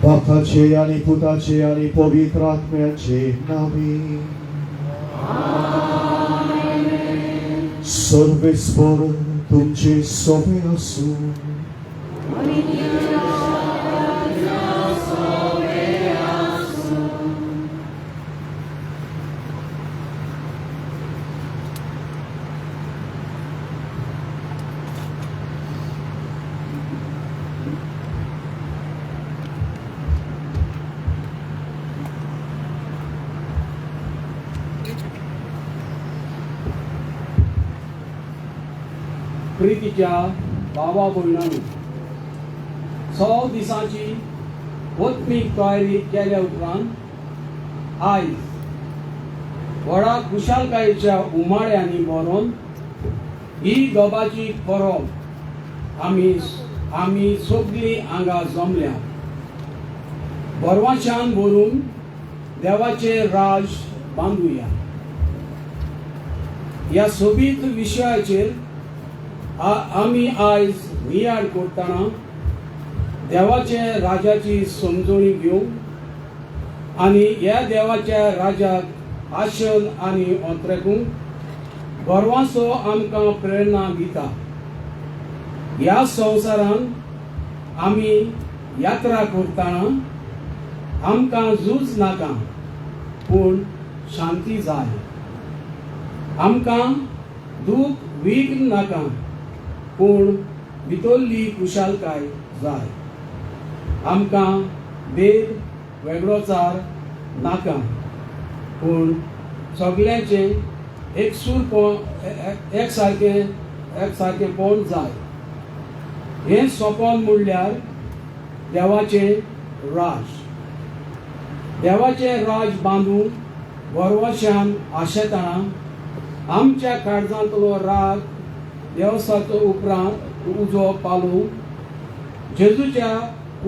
बापाचे आणि पुताचे आणि पवित्र आत्म्याचे नावे. सर्वेस्वर तुमचे सोबे असो. प्रितीच्या भावा भयणांनी 6 दिसांची वत्मीक तयारी केल्या उपरांत आयज व्हडा खुशालकायेच्या उमाळ्यांनी भरून ही गबाची परब आमी सगळीं हांगा जमल्या. बरवाशान भरून देवाचे राज बांदुया. ह्या सोबीत विशयाचेर आमी आयज नियाळ करतना देवाचे राजाची समजणी घेवंक आनी ह्या देवाच्या राजाक आशल आनी अंतरेकूंक गर्वाचो आमकां प्रेरणा दिता. ह्या संवसारांत आमी यात्रा करतना आमकां झूज नाका पूण शांती जाय. आमकां दूख विघ्न नाका पूण भितरली कुशालकाय जाय. आमकां भेद वेगळोचार नाका पूण सगळ्यांचे एकसारकेपण जाय. हें सोंपोन म्हणल्यार देवाचें राज. देवाचें राज बांदूंक गर्वाशान आशेतना आमच्या काळजांतलो राग देवसाचो उपरांत उजो पालू जेजूच्या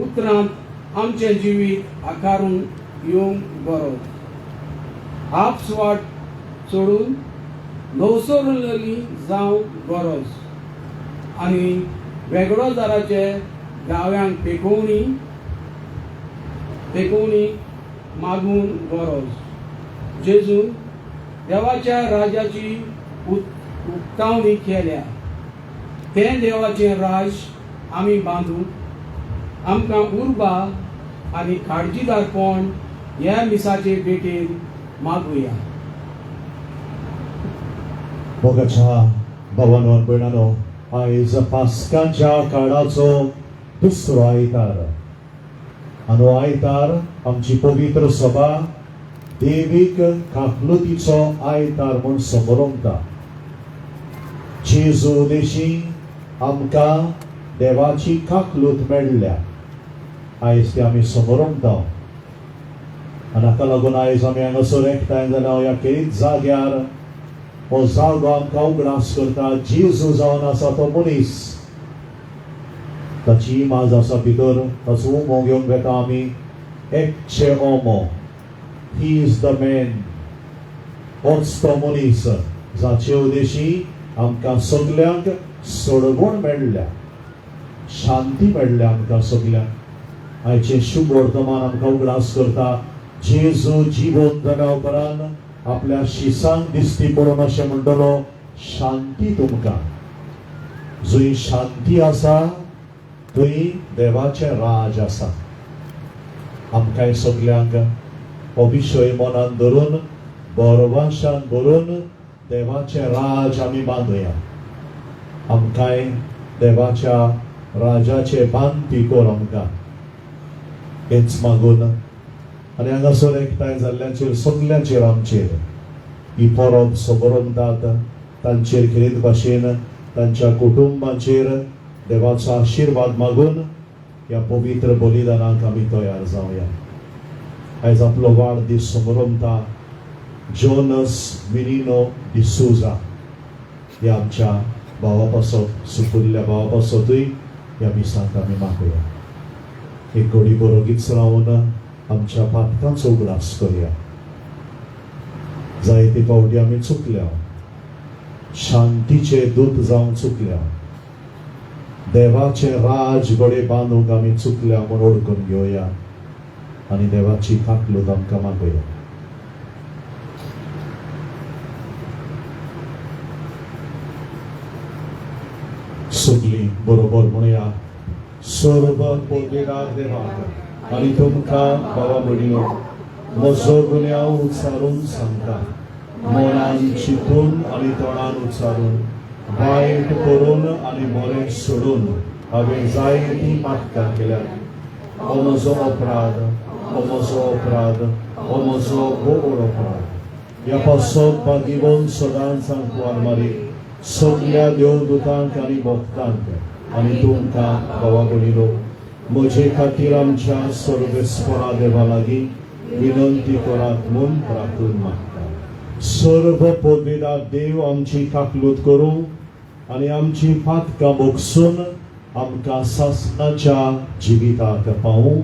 उतरांत आमचें जिवीत आकारून येवंक गरज. आपसवाट सोडून ल्हवसरलेली जावंक गरज आनी वेगळोजाराचे गाव्यांक पेकोवणी मागून गरज. जेजू देवाच्या राजाची उक्तावणी केल्या. तें देवाचें राज आमी बांदूंक आमकां उर्बा आनी काळजीदारपण ह्या मिसाचे भेटेर मागुया. मोगाच्या भावांनो आनी भयणांनो, आयज पास्कांच्या काळाचो दुसरो आयतार. आनी हो आयतार आमची पवित्र सभा देवीक काकलुतीचो आयतार म्हूण समोरंता. जेजू देशी आमकां देवाची काकलूत मेळ्ळ्या. आयज ती आमी समोरंता. आनी हाका लागून आयज आमी हांगासर एकठांय जाल्या ह्या खेरीत जाग्यार हो जागो आमकां उगडास करता. जेजू जावन आसा तो मनीस. ताची इमाज आसा भितर, ताचो उमो घेवंक येता आमी. एकचे ओमो. He is the man. होच तो मनीस जाचे उदेशी आमकां सगल्यांक सोडवण मेळ्ळ्या, शांती मेळ्ळ्या आमकां सगल्यांक. आयचें शुभ वर्तमान आमकां उगडास करता. जेजू जिवंत जाल्या उपरांत आपल्या शिसांक दिसती पडून अशें म्हणटलो, शांती तुमकां. जंय शांती आसा थंय देवाचें राज आसा. आमकां सगल्यांक हो विशय मनान धरून बरवाशान भरून देवाचें राज आमी बांदुया. आमकांय देवाच्या राजाचे बांदपी कोर आमकां. हेच मागून आनी हांगासर एकठांय जाल्ल्यांचेर सगल्यांचेर आमचेर ही परब समोरंतात. तांचेर खेरीत भाशेन तांच्या कुटुंबांचेर देवाचो आशिर्वाद मागून ह्या पवित्र बलिदानाक आमी तयार जावया. आयज आपलो वाडदीस समोरंता जोनस मिनिनो डिसूजा ह्या आमच्या भावा पासत सुपुल्ल्या भावा पासतूय ह्या मिसांक आमी मागुया. एक घडी बरोगीच रावन आमच्या पातकांचो उगडास करुया. जायते फावटी आमी चुकल्या, शांतीचे दूत जावन चुकल्या, देवाचे राज गडे बांदूंक आमी चुकल्या म्हूण ओळखून घेवया. आनी देवाची काकलूत आमकां मागुया. सगळीं बरोबर म्हणुया. सर्व पोरगेदार देवाक आनी तुमकां भावा भयणीनो म्हजो गुन्यांव उच्चारून सांगता. मनान चिंतून आनी तोंडान उच्चारून वायट करून आनी बरें सोडून हांवें जायतीं पातकां केल्यात. हो म्हजो अपराध, हो म्हजो अपराध, हो म्हजो घोर अपराध. ह्या पासत बागिवून सदांच सांगवार मारी सगळ्या देवदूतांक आनी भक्तांक आनी तुमकां भावा भयणीनो म्हजे खातीर आमच्या सर्वेस्परा देवा लागीं विनंती करात म्हूण प्रार्थून मागता. सर्व पदवीदार देव आमची काकलूत करूं आनी आमची पातकां मोगसून आमकां सासणाच्या जिविताक पावूं.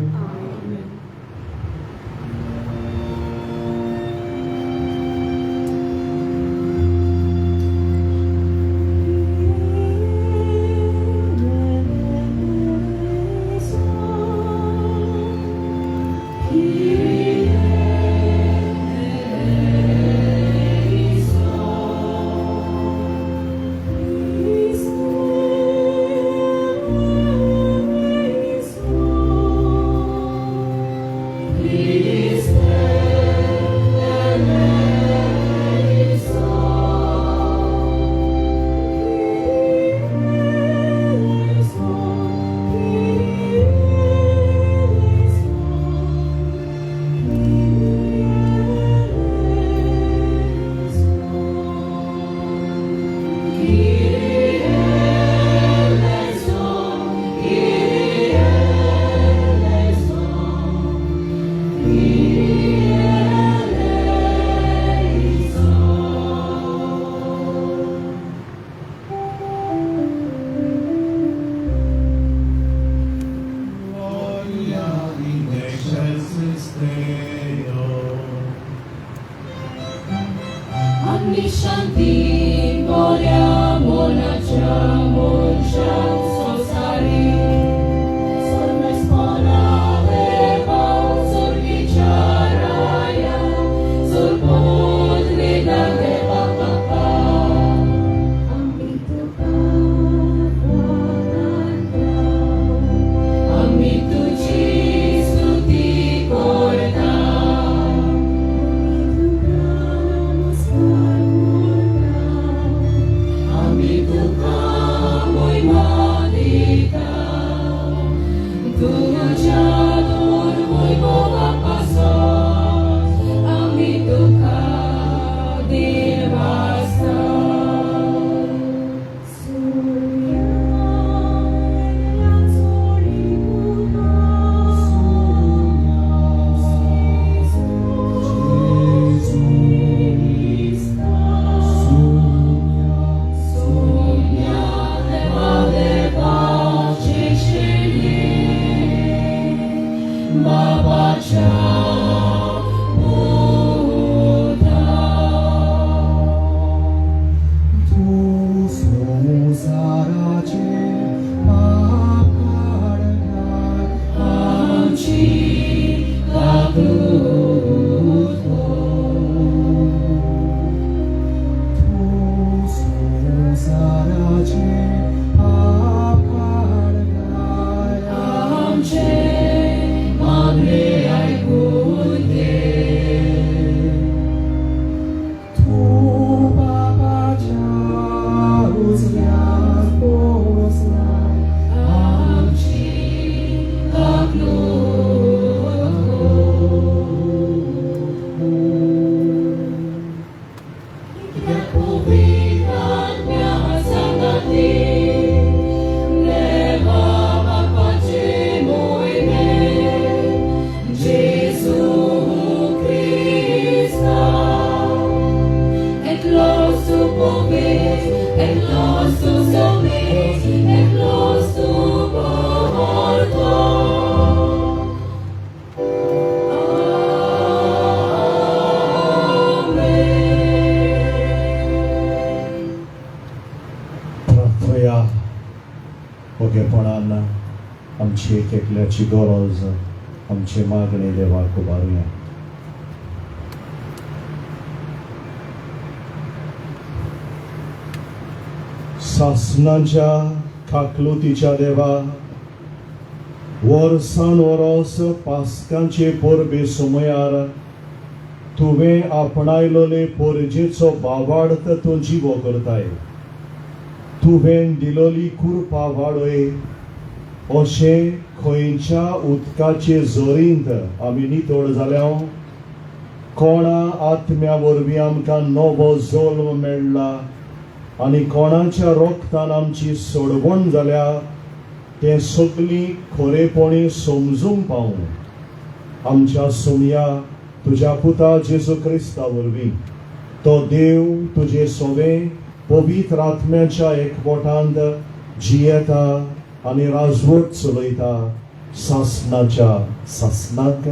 ओगेपणान आमची एक एकल्याची गरज आमचे मागणे देवाक उबारुया. सासणाच्या खाकलुतीच्या देवा, वर्सान वरोस पास्कांचे परबे सुमयार तुवें आपणायलोले पोरजेचो बावार्थ तो जिवो करताय. तुवें दिलोली कृपा वाडय अशें खंयच्या उदकाचे जोरींत आमी नितळ जाल्या, कोणा आत्म्या वरवीं आमकां नवो जल्म मेळ्ळा आनी कोणाच्या रोगतान आमची सोडवण जाल्या, ते सगळीं खरेपणी समजूंक पावूं आमच्या सुमया तुज्या पुता जेजू क्रिस्ता वरवीं तो देव तुजे सोवे पवित्र आत्म्याच्या एकवटांत जियेता आनी राजवट चलयता सासणाच्या सासणाक.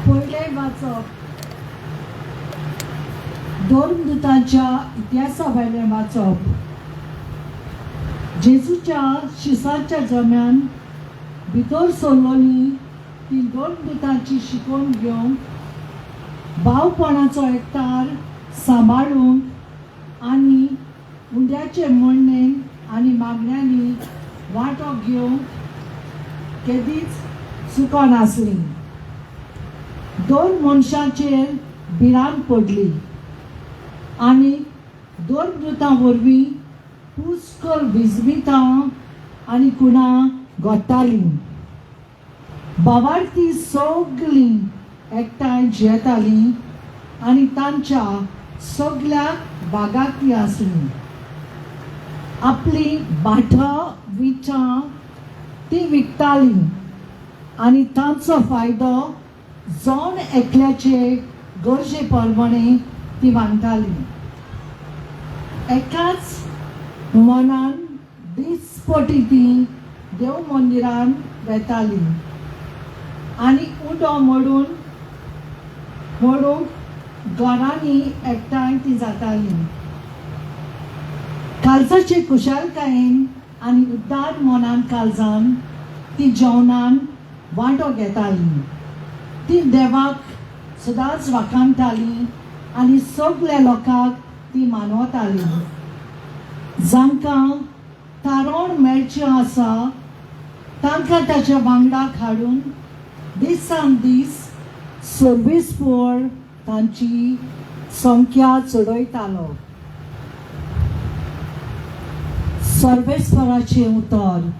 पयले वाचप धर्मदूतांच्या इतिहासा भायलें वाचप. जेजूच्या शिसाच्या जम्यान भितर सरलोली ती धर्मदूतांची शिकवण घेवंक, भावपणाचो एकठार सांबाळूंक आनी उंड्याचे म्हणणेन आनी मागण्यांनी वांटो घेवंक केदीच चुकनासली. दोन मनशांचेर भिरांत पडली आनी दोन दुतां वरवीं पुष्कळ विजमितां आनी कुणां घडटालीं. भावार्थी सगळीं एकठांय जियेतालीं आनी तांच्या सगळ्या भागांतलीं आसलीं. आपली भाटां विटां ती विकतालीं आनी तांचो फायदो जण एकल्याचे गरजे प्रमाणे ती मागताली. एकाच मनान दिसपटी ती देव मंदिरान वेताली आनी उडो मोडूंक घरांनी एकठांय ती जाताली. काळजाचे कुशलकायेन आनी उद्दार मनान काळजान ती जेवणान वांटो घेताली. ती देवाक सदांच वाखाणटाली आनी सगळ्या लोकांक ती मानवताली. जांकां तारण मेळचें आसा तांकां ताच्या वांगडाक हाडून दिसान दीस सर्वेस्पर तांची संख्या चडयतालो. सर्वेस्पराचें उतर.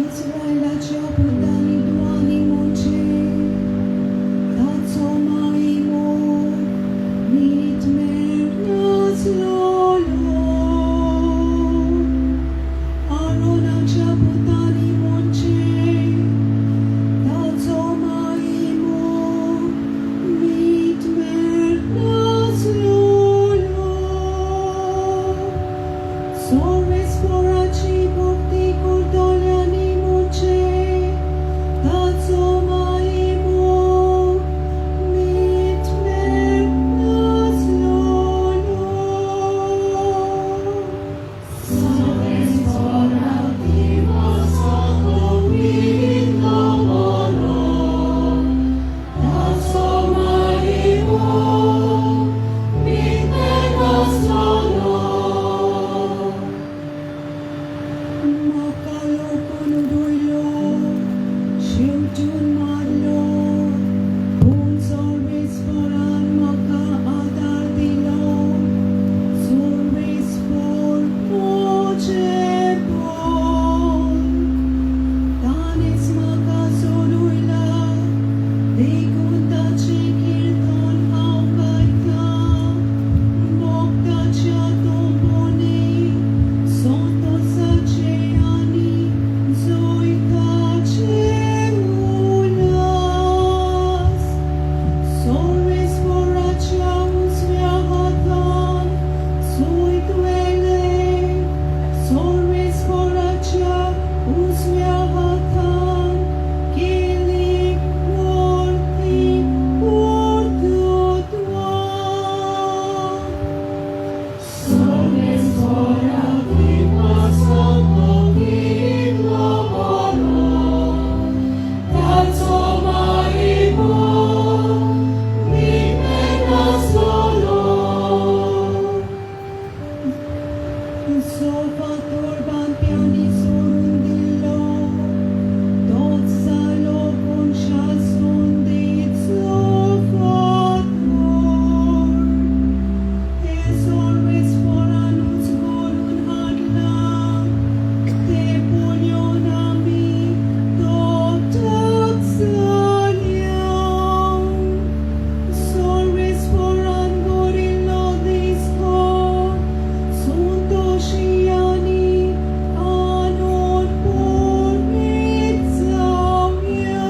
Israelaच्या पुतांनी दुआनी मोचे ताचो माईमो मीत मेर नाचलोलो आरोनाच्या पुतांनी मोचे ताचो माईमो मीत मेर नाचलोलो Sorvesporaci bokti kordoliani moce tazo maimo mit mer naslolo Sorvesporati masako mit lomoro tazo maimo mit mer naslolo Makalo konudoilo, shiutun marlo, un sorvis foran maka adar dilo, sorvis for moche pon. Tanis maka soruila, dikunta chikirton aukaita, bokta chaton boni, Soto saceani, zoita cemunas, sorves foraceamus viahatan, soit vele, sorves foraceamus viahatan, kili morti portutuan. Sorves forati pasando vid lomoro, tazo maimo, mi menas solo. Sofa turban piani sorundillo, tot salo concha sondit sofator. Sorves foranus volun hadlam, te polionami totat saliam. Sorves foran gorillo disco, sunto shiani anon por mitzamia.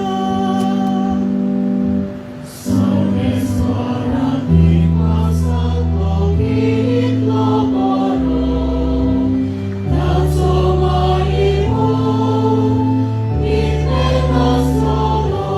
Sorves forati pasando vid lomoro, tazo maimo, mit menas solo.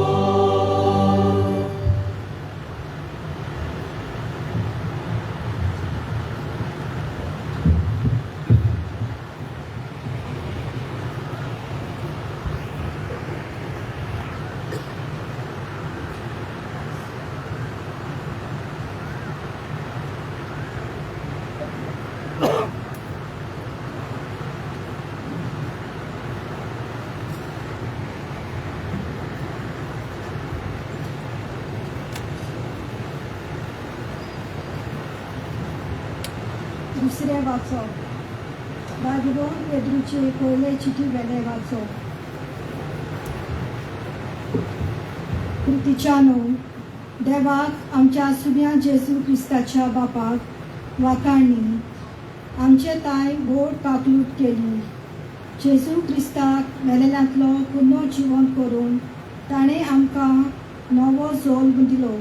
दुसरे वाचप बायबलोन पेद्रूचे पयले चिटी वेले वाचप कृतीच्यानो देवाक आमच्या सुन्या जेजू क्रिस्ताच्या बापाक वाखाणणी आमचे ताय गोड काकलूत केली जेजू क्रिस्ताक वेलेल्यांतलो पुन्नो जिवन करून ताणें आमकां नवो जल्म दिलो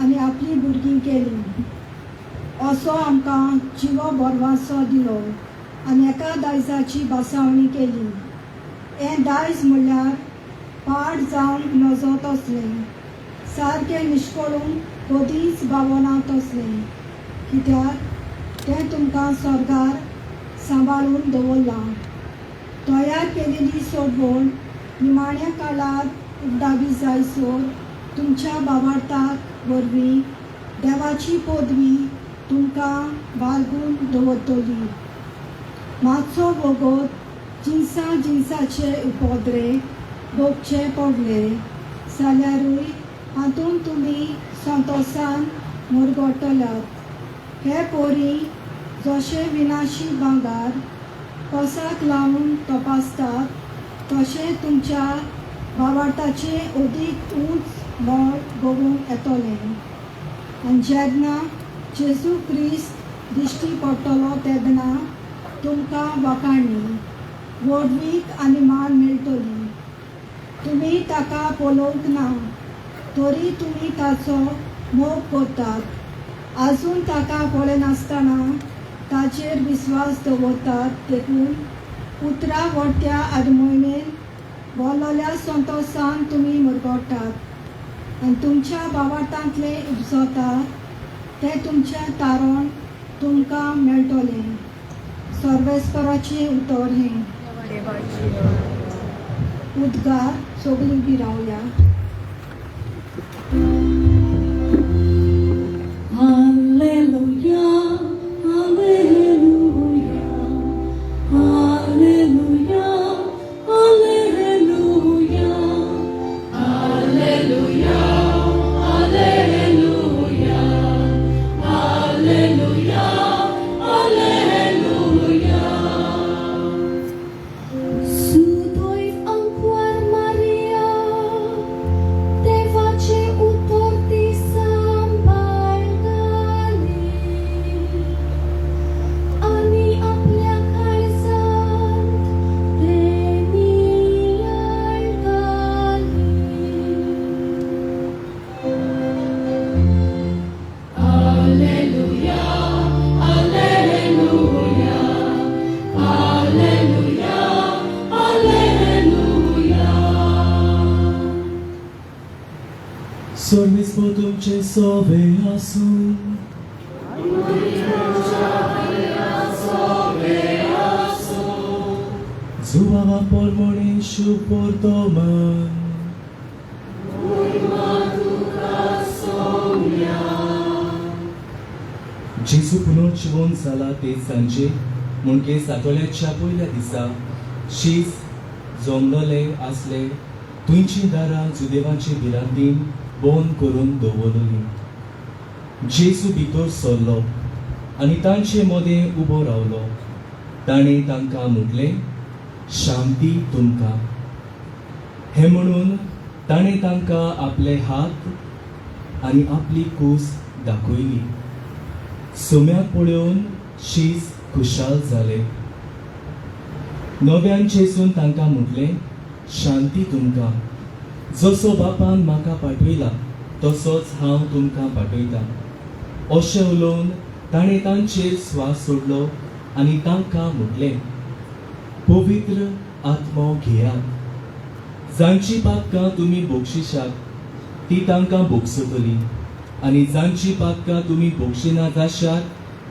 आनी आपली भुरगीं केली असो आमकां जिवो बरवासो दिलो आनी एका दायजाची बासावणी केली हें दायज म्हणल्यार पाड जावन नजत असलें सारकें निश्कळून कधीच भावना तसलें कित्याक तें तुमकां स्वर्गार सांबाळून दवरलां तयार केलेली सोडवण निमाण्या काळार उगडावी जायसर तुमच्या भावार्थाक वरवीं देवाची पदवी तुमकां बाळगून दवरतली मातसो वगत जिन्साचे उपद्रे भोगचे पडले जाल्यारूय हातूंत तुमी संतोशान मुरगळटल्यात हे पोरी जशे विनाशी भांगार कसाक लावून तपासतात तशें तुमच्या भावार्थाचे अदीक उंच मोल भोगूंक येतलें आनी जेन्ना जेजू क्रिस्त दिश्टी पडटलो तेन्ना तुमकां वखाणी व्हडवीक आनी मान मेळटली. तुमी ताका पळोवंक ना तरी तुमी ताचो मोग करतात. आजून ताका पळय नासतना ताचेर विस्वास दवरतात. देखून उतरा व्हडट्या आदमयणेन भोंवलोल्या संतोशान तुमी मरगडटात आनी तुमच्या भावार्थांतले उपजता तें तुमचें तारण तुमकां मेळटलें. सर्वेस्पराचें उतर हें. उद्गार सगळीं बी रावया. Hallelujah, hallelujah, hallelujah, hallelujah, hallelujah, hallelujah, hallelujah, hallelujah. Sudoy ang Kuar Maria, देवाचे उतर ती सांभाळली आणि आपल्या काळजात तेनी अडकली. Alleluia, alleluia, alleluia, alleluia. Sormismo तुमचे सोबे आसून जुवावा पोरमोणे शुभ पोर्तोमन जेजू पुनर्जीवन जाला ते सांजे मुणके सातोल्याच्या पयल्या दिसा शीस जमलोले आसले तुमची दारां जुदेवाची भिरांतीन बंद करून दवरली. जेजू भितर सरलो आनी तांचे मदें उबो रावलो. ताणें तांकां म्हटलें, शांती तुमकां. हें म्हणून ताणें तांकां आपले हात आनी आपली कूस दाखयली. सोम्याक पळोवन शीस खुशाल जाले. नव्यान जेजून तांकां म्हटलें, शांती तुमकां. जसो बापान म्हाका पाठयला तसोच हांव तुमकां पाठयतां. अशें उलोवन ताणें तांचेर स्वास सोडलो आनी तांकां म्हटलें, पवित्र आत्मो घेयात. जांची पातकां तुमी बक्षिशात ती तांकां भोगसतली आनी जांची पातकां तुमी भोगशिना जाशात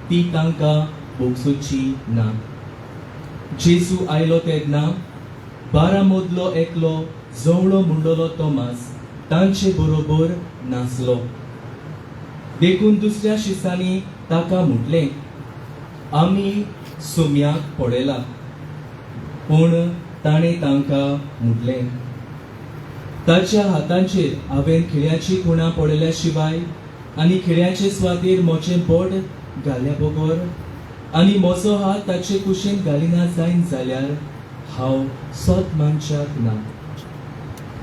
ती तांकां भोगसुची ना. जेजू आयलो तेन्ना 12 मदलो एकलो जवळो म्हणलोलो तोमास तांचे बरोबर नासलो. देखून दुसऱ्या शिसांनी ताका म्हटलें, आमी सोम्याक पळयला. पूण ताणें तांकां म्हटलें, ताच्या हातांचेर हांवें खिळ्याची खुणां पळयल्या शिवाय आनी खिळ्याचे सुवातेर म्हजें बोट घाल्या बगर आनी म्हजो हात ताचे कुशीन घालिना जायन जाल्यार हांव सोत मनशाक ना.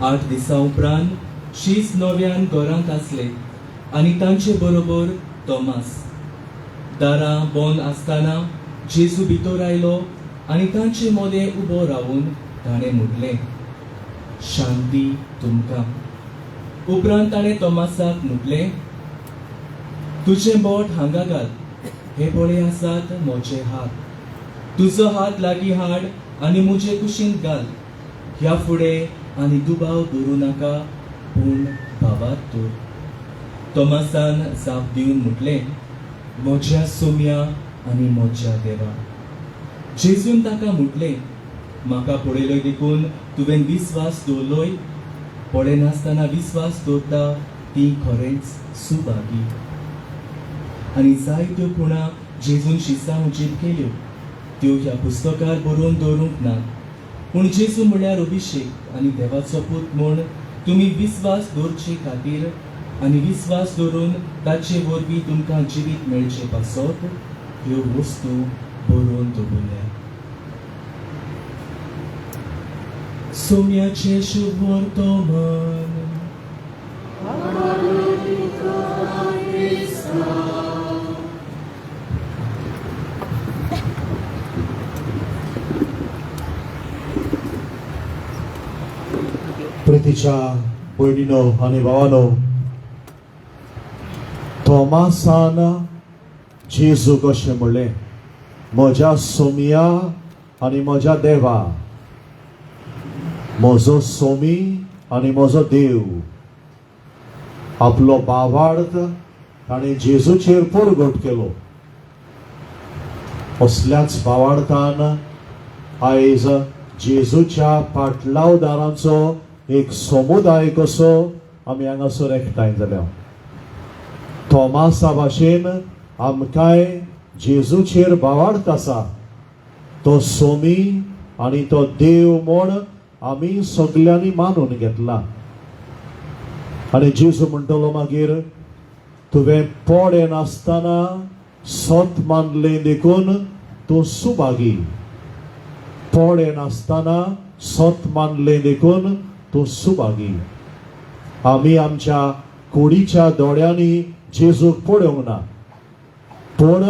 8 दिसां उपरांत शीस नव्यान घरांत आसले आनी तांचे बरोबर तोमास. दारां बंद आसतना जेजू भितर आयलो आनी तांचे मदें उबो रावून ताणें म्हटलें, शांती तुमकां. उपरांत ताणें तोमासाक म्हटलें, तुजें बोट हांगा घाल. हे पळय आसात म्हजे हात. तुजो हात लागीं हाड आनी म्हजे कुशींत घाल. ह्या फुडें आनी दुबाव दवरूं नाका पूण भावात दवर. तोमासान जाप दिवन म्हटलें, म्हज्या सोम्या आनी म्हज्या देवा. जेजून ताका म्हटलें, म्हाका पळयलोय देखून तुवें विस्वास दवरलोय. पळय नासतना विस्वास दवरता ती खरेंच सुभागी. आनी जायत्यो खुणां जेजून शिसां उजीर केल्यो त्यो ह्या पुस्तकार बरोवन दवरूंक ना. पूण जेजू म्हळ्यार अभिषेक आनी देवाचो पूत म्हूण तुमी विस्वास दवरचे खातीर आनी विस्वास दवरून ताचे वरवीं तुमकां जिवीत मेळचे पासत ह्यो वस्तू बरोवन दवरल्या. सोम्याचे शुभ वर्तमान. प्रितीच्या भयणीनो आनी भावानो, थोमासान जेजूक अशें म्हणलें, म्हज्या सोमिया आनी म्हज्या देवा, म्हजो सोमी आनी म्हजो देव. आपलो भावार्थ ताणें जेजूचेर परगट केलो. असल्याच भावार्थान आयज जेजूच्या पाटलावदारांचो एक समुदाय कसो आमी हांगासर एकठांय जाल्या. थोमासा भाशेन आमकांय जेजूचेर भावार्थ आसा. तो सोमी आनी तो देव म्हूण आमी सगल्यांनी मानून घेतला. आनी जेजू म्हणटलो मागीर, तुवें पोडें नासतना सत मानलें देखून तूं सुभागी. पोडें नासतना सत मानलें देखून तूं सुभागी. आमी आमच्या कुडीच्या दोळ्यांनी जेजूक पळोवंक ना, पूण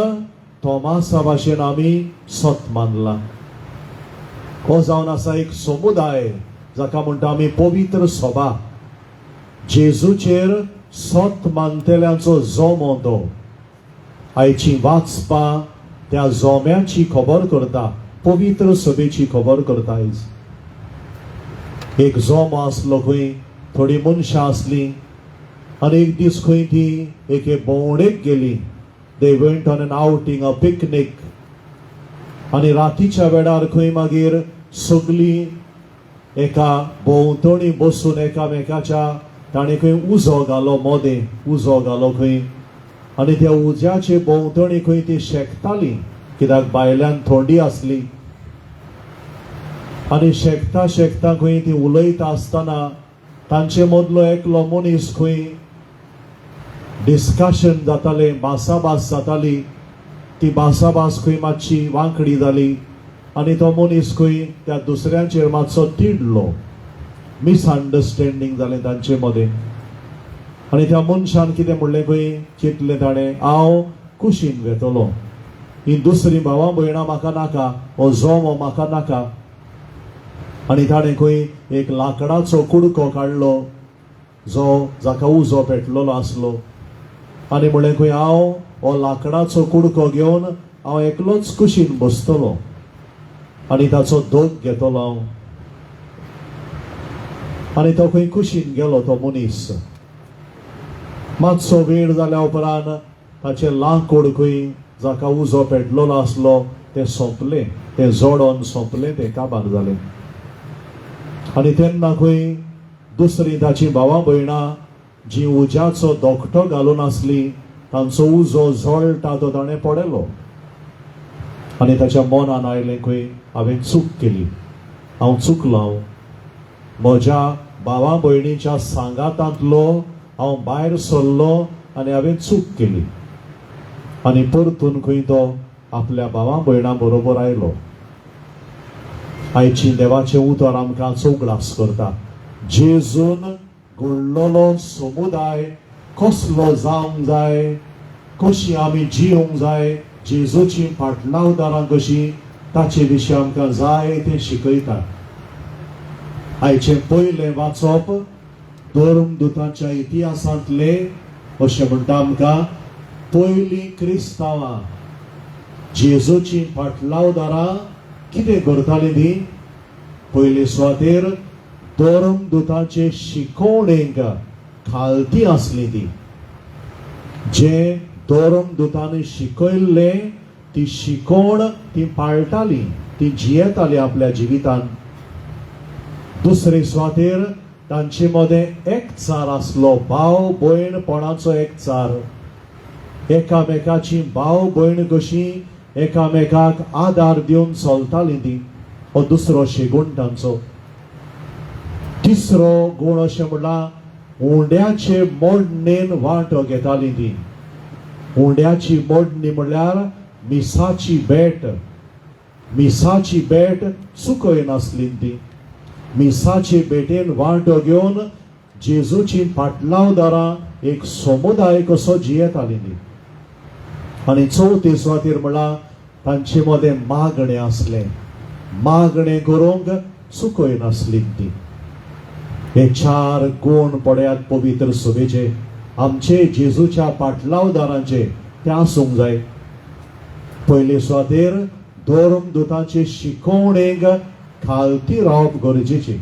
थोमासा भाशेन आमी सत मानला. हो जावन आसा एक समुदाय जाका म्हणटा आमी पवित्र सभा. जेजूचेर सत मानतेल्यांचो जोमो तो. आयची वाचपां त्या जोम्याची खबर करता, पवित्र सभेची खबर करता. आयज एक जोमो आसलो, खंय थोडी मनशां आसलीं, आनी एक दीस खंय ती एके भोंवडेक गेली. They went on an outing, a picnic. आनी रातीच्या वेळार खंय मागीर सगळीं एका भोंवतणी बसून एकामेकाच्या ताणें खंय उजो घालो, मोदें उजो घालो खंय. आनी त्या उज्याचे भोंवतणी खंय ती शेकतालीं, कित्याक भायल्यान थंडी आसली. आनी शेकता शेकता खंय ती उलयता आसतना तांचे मदलो एकलो मनीस खंय डिस्कशन जातालें, भासाभास जाताली. ती भासाभास खंय मातशी वांकडी जाली आनी तो मनीस खंय त्या दुसऱ्यांचेर मातसो तिडलो. मिसअंडरस्टँडींग जालें तांचे मदें. आनी त्या मनशान कितें म्हणलें खंय चिंतलें ताणें, हांव कुशीन वेतलो. ही दुसरी भावां भयणां म्हाका नाका, हो जोमो म्हाका नाका. आनी ताणें खंय एक लांकडाचो कुडको काडलो जाका उजो पेटलेलो आसलो. आनी म्हणलें खंय हांव हो लांकडाचो कुडको घेवन हांव एकलोच कुशीन बसतलो आनी ताचो दोग घेतलो हांव. आनी तो खंय कुशीन गेलो तो मनीस. मातसो वेळ जाल्या उपरांत ताचें लांकूड खंय जाका उजो पेटलेलो आसलो तें सोंपलें, तें जोडोन सोंपलें, तें काबार जालें. आनी तेन्ना खंय दुसरी ताची भावां भयणां जी उज्याचो दोखटो घालून आसली, तांचो उजो जळटा तो ताणें पळयलो. आनी ताच्या मनान आयलें खंय हांवें चूक केली, हांव चुकलो. हांव म्हज्या भावां भयणीच्या सांगातांतलो हांव भायर सरलो आनी हांवें चूक केली. आनी परतून खंय तो आपल्या भावां भयणां बरोबर आयलो. आयची देवाचें उतर आमकां चौगडास करता. जेजून घडलोलो समुदाय कसलो जावंक जाय, कशी आमी जियोंक जाय, जेजूची फाटलावदारां कशी, ताचे विशीं आमकां जाय तें शिकयता. आयचें पयलें वाचप धर्मदुतांच्या इतिहासांतलें. अशें म्हणटा आमकां पयलीं क्रिस्तांवां जेजूची फाटलावदारां कितें करतालीं ती. पयले सुवातेर धर्मदुतांचे शिकवणेक खालती आसली ती. जे धर्मदुतांनी शिकयल्लें ती शिकवण ती पाळटालीं, ती जियेतालीं आपल्या जिवितान. दुसरे सुवातेर तांचे मदें एकचार आसलो, भाव भयणपणाचो एकचार. एकामेकाची भाव भयण कशी एकामेकाक आदार दिवन चलतालीं ती. हो दुसरो शेगूण तांचो. तिसरो गूण अशें म्हणल्यार उंड्याचे मोडणेन वांटो घेतालीं ती. उंड्याची मोडणी म्हणल्यार मिसाची भेट. मिसाची भेट चुकय नासली ती. मिसाची भेटेन वांटो घेवन जेजूची फाटलावदारां एक समुदाय कसो जियेताली न्ही. आनी चवथे सुवातेर म्हळ्यार तांचे मदें मागणें आसलें. मागणें करूंक चुकय नासली ती. हे 4 गूण पळयात पवित्र सभेचे. आमचे जेजूच्या फाटलावदारांचे ते आसूंक जाय. पयले सुवातेर धर्मदुतांचे शिकवणेक खालती रावप गरजेचें.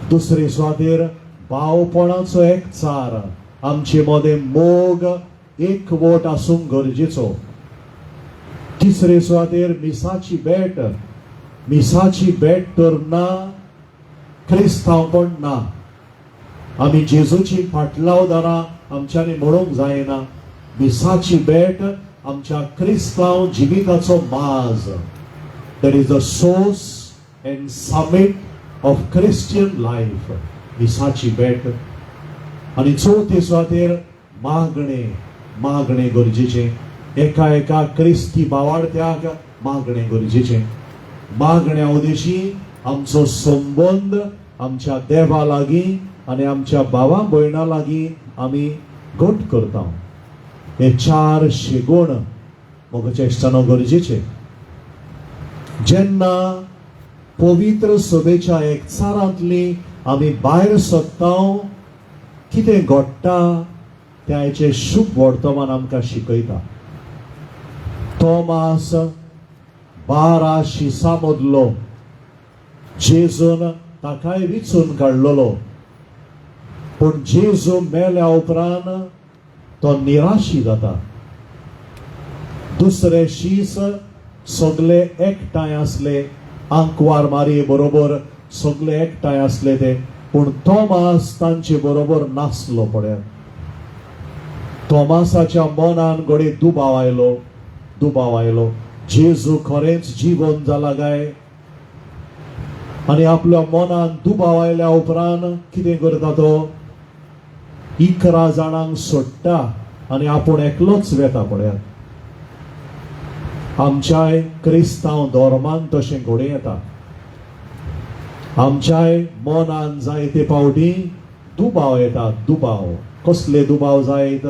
दुसरे सुवातेर भावपणाचो एकचार आमचे मदें मोग एकवट आसूंक गरजेचो. तिसरे सुवातेर मिसाची भेट तर ना, क्रिस्तांवपण ना. आमी जेजूची फाटलावदारां आमच्यांनी म्हणूंक जायना. मिसाची भेट आमच्या क्रिस्तांव जिविताचो माज. That is the source and summit of Christian life. मिसाची भेट. आनी चवथे सुवातेर मागणें गरजेचें. एका क्रिस्ती भावार्थ्याक मागणें गरजेचें. मागण्या उदेशी आमचो संबंद आमच्या देवा लागीं आनी आमच्या भावा भयणां लागीं आमी घट करता. हे 4 शेगूण म्हाका चेष्टानो गरजेचे. जेन्ना पवित्र सभेच्या एकचारांतली आमी भायर सरता, कितें घडटा तें आयचें शुभ वर्तमान आमकां शिकयता. तोमास 12 शिसां मदलो जेजून ताकाय विचून काडलेलो. पूण जेजू मेल्या उपरांत तो निराशी जाता. दुसरे शीस सगळे एकठांय आसले. आंकवार मारये बरोबर सगळे एकठांय आसले ते. पूण तोमास तांचे बरोबर नासलो. पळयात, तोमासाच्या मनान घडये दुबाव आयलो. जेजू खरेंच जिवंत जाला काय? आनी आपल्या मनान दुबाव आयल्या उपरांत कितें करता तो? 11 जाणांक सोडटा आनी आपूण एकलोच वेता. पळयात, आमच्याय क्रिस्तांव धर्मान तशें घडये येता. आमच्याय मनान जायते फावटी दुबाव येता. दुबाव कसले दुबाव जायत?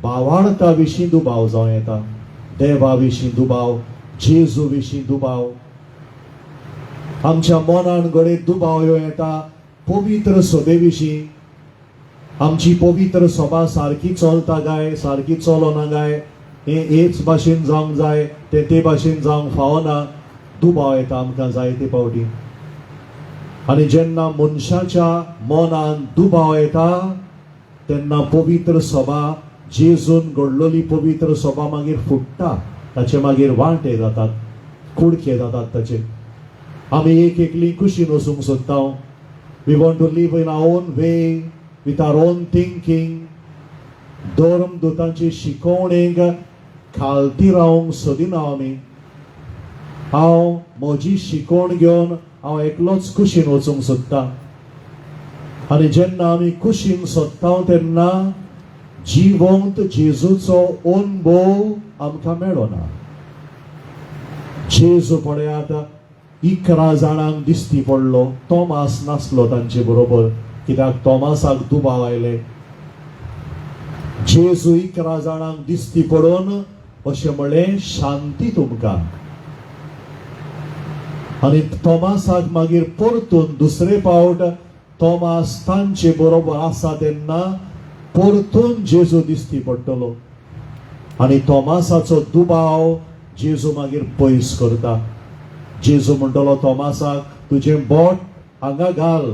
भावार्था विशीं दुबाव जावं येता. देवा विशीं दुबाव, जेजू विशीं दुबाव. आमच्या मनान घडये दुबाव येता पवित्र सभे विशीं. आमची पवित्र सभा सारकी चलता काय, सारकी चलना काय, हेच भाशेन जावंक जाय, ते भाशेन जावंक फावना. दुबाव येता आमकां जायते फावटी. आनी जेन्ना मनशाच्या मनान दुबाव येता तेन्ना पवित्र सभा, जेजून घडलेली पवित्र सभा मागीर फुट्टा. ताचे मागीर वांटे जातात, कुडके जातात ताचे. आमी एकली कुशीन वचूंक सोदता. We want to live in our own way, with our own thinking. धर्मदुतांची शिकवणेक खालती रावंक सोदिना आमी. हांव म्हजी शिकवण घेवन हांव एकलोच कुशीन वचूंक सोदता. आनी जेन्ना आमी कुशीन सोदता तेन्ना जिवंत जेजूचो अनुभव आमकां मेळना. जेजू पळयात 11 जाणांक दिश्टी पडलो. तोमास नासलो तांचे बरोबर, कित्याक तोमासाक दुबाव आयले. जेजू 11 जाणांक दिश्टी पडून अशें म्हणलें, शांती तुमकां. आनी तोमासाक मागीर परतून दुसरे फावट तोमास तांचे बरोबर आसा तेन्ना परतून जेजू दिश्टी पडटलो. आनी तोमासाचो दुबाव जेजू मागीर पयस करता. जेजू म्हणटलो तोमासाक, तुजें बोट हांगा घाल,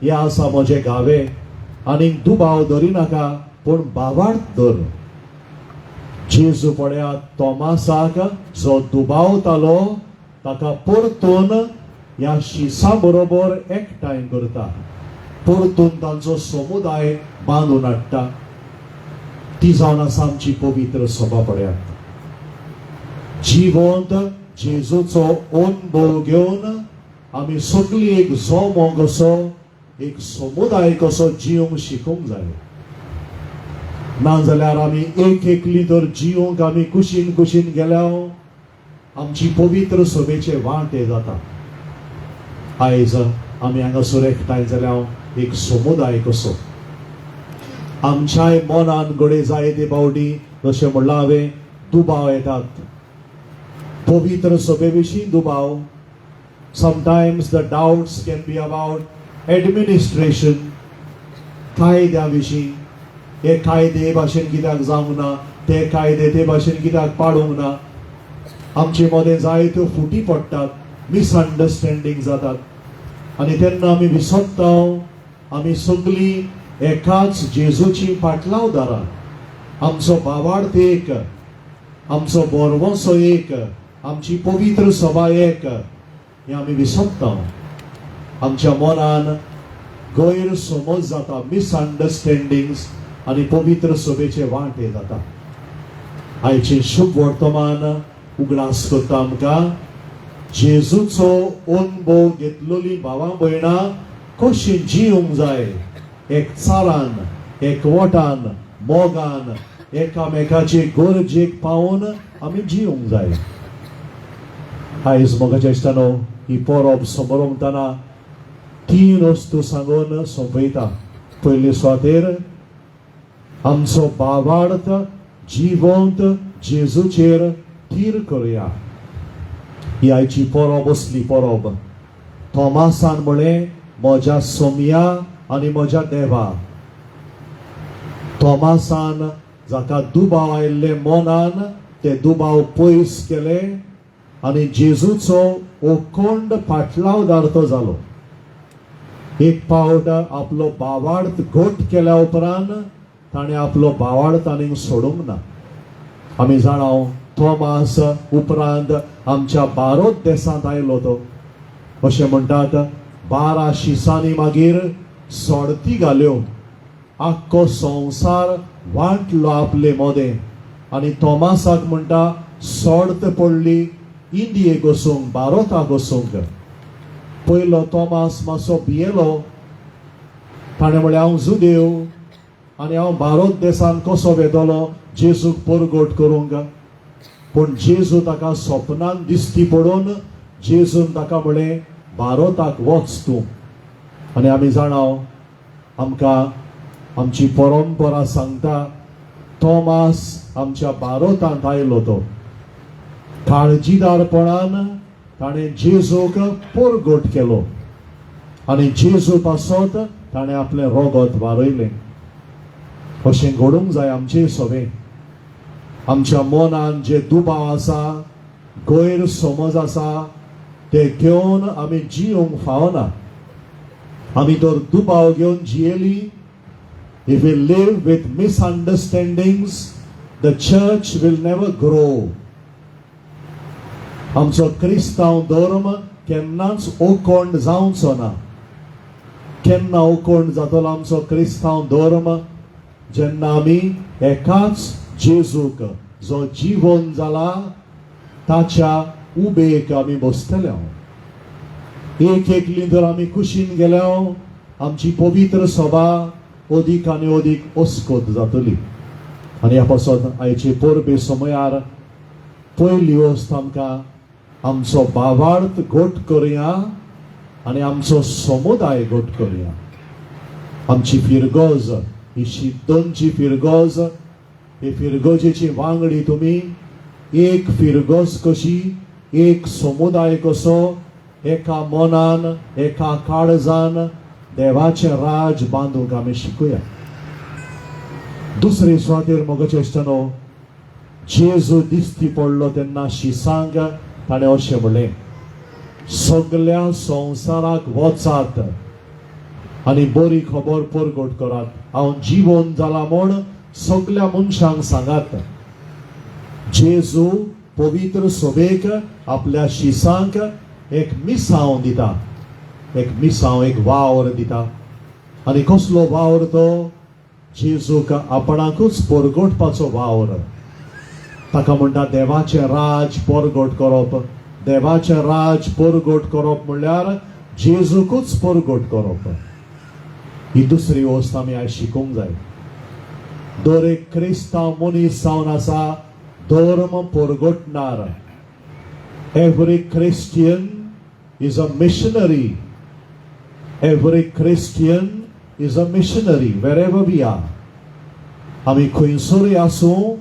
हे आसा म्हजे घावे. आनी दुबाव धरिनाका, पूण भावार्थ धर. जेजू पळयात तोमासाक जो दुबावतालो ताका परतून ह्या शिसा बरोबर एकठांय करता. परतून तांचो समुदाय बांदून हाडटा. ती जावन आसा आमची पवित्र सभा. पळयात, जिवंत जेजूचो अनुभव घेवन आमी सगळी एक जोमो कसो, एक समुदाय कसो जिवंक शिकूंक जाय. नाजाल्यार आमी एकली तर जिवंक आमी कुशीन कुशीन गेल्यार आमची पवित्र सभेचे वांटे जाता. आयज आमी हांगासर एकठांय जाल्यार एक समुदाय कसो आमच्याय मनान घडये जायते फावटी जशें म्हणलां हांवें दुबाव येतात पवित्र सभे विशीं दुबाव sometimes the doubts can be about administration कायद्या विशीं हे कायदे भाशेन कित्याक जावंक ना ते कायदे ते भाशेन कित्याक पाडूंक ना आमचे मदें जायत्यो फुटी पडटात मिसअंडरस्टँडींग जातात आनी तेन्ना आमी विसरता आमी सगळीं एकाच जेजूची फाटलावदारां आमचो भावार्थ एक आमचो बोरवोसो एक आमची पवित्र सभा एक हें आमी विसरता आमच्या मनान गैरसमज जाता मिसअंडरस्टँडिंग्स आनी पवित्र सभेचे वांटे जाता आयचे शुभ वर्तमान उगडास करता आमकां जेजूचो अनुभव घेतलेली भावां भयणां कशी जिवंक जाय एकचारान एकवटान मोगान एकामेकाचे गरजेक पावून आमी जिवंक जाय आयज मोगाच्या इश्टानो ही परब समरमतना 3 वस्तू सांगून सोंपयता पयले सुवातेर आमचो भावार्थ जिवंत जेजूचेर थीर करुया ही आयची परब असली परब थोमासान म्हळें म्हज्या सोम्या आनी म्हज्या देवा थोमासान जाका दुबाव आयिल्ले मनान ते दुबाव पयस केले आनी जेजूचो अखंड फाटलावदार तो जालो एक फावट आपलो भावार्थ घट केल्या उपरांत ताणें आपलो भावार्थ आनीक सोडूंक ना आमी जाणाव थोमास उपरांत आमच्या भारत देशांत आयलो तो अशें म्हणटात 12 शिसांनी मागीर सोडती घाल्यो आख्खो संवसार वांटलो आपले मदें आनी थोमासाक म्हणटा सोडत पडली इंडियेक वचूंक भारताक वचूंक पयलो थोमास मातसो भियेलो ताणें म्हळें हांव जुदेव आनी हांव भारत देशांत कसो वेदोलो जेजूक परगट करूंक पूण जेजू ताका स्वप्नान दिश्टी पडून जेजून ताका म्हळें भारताक वच तूं आनी आमी जाणाव आमकां आमची परंपरा सांगता थोमास आमच्या भारतांत आयलो तो काळजीदारपणान ताणें जेजूक परगट केलो आनी जेजू पासत ताणें आपलें रगत वारयलें अशें घडूंक जाय आमचे सभेन आमच्या मनान जे दुबाव आसा गैरसमज आसा ते घेवन आमी जिवंक फावना आमी तर दुबाव घेवन जियेली if we live with misunderstandings the church will never grow आमचो क्रिस्तांव धर्म केन्नाच ओकोंड जावचो ना केन्ना ओकोंड जातलो आमचो क्रिस्तांव धर्म जेन्ना आमी एकाच जेजूक जो जीवन जाला ताच्या उबेक आमी बसतले एक एकली जर आमी कुशीन गेल्या आमची पवित्र सभा अदीक आनी अदीक अस्कोत जातली आनी ह्या पासून आयचे परबे समयार पयली वस्त आमकां आमचो भावार्थ घट करुया आनी आमचो समुदाय घट करुया आमची फिरगोज ही शिद्दोनची फिरगोज हे फिरगोजेची वांगडी तुमी एक फिरगोज कशी एक समुदाय कसो एका मनान एका काळजान देवाचें राज बांदूंक आमी शिकुया दुसरे सुवातेर मोगाचे इश्टानो जेजू दिश्टी पडलो तेन्ना शिसांक ताणें अशें म्हणलें सगळ्या संवसाराक वचात आनी बरी खबर परगट करात हांव जीवन जाला म्हूण सगळ्या मनशांक सांगात जेजू पवित्र सभेक आपल्या शिसांक एक मिसांव दिता एक वावर दिता आनी कसलो वावर तो जेजूक आपणाकूच परगटपाचो वावर ताका म्हणटा देवाचें राज परगट करप देवाचें राज परगट करप म्हणल्यार जेजूकूच परगट करप ही दुसरी वस्त आमी आयज शिकूंक जाय दर एक क्रिस्तांव मनीस जावन आसा धर्म परगटणार every Christian is a missionary Every Christian is a missionary wherever we are. आमी खंयसरूय आसूं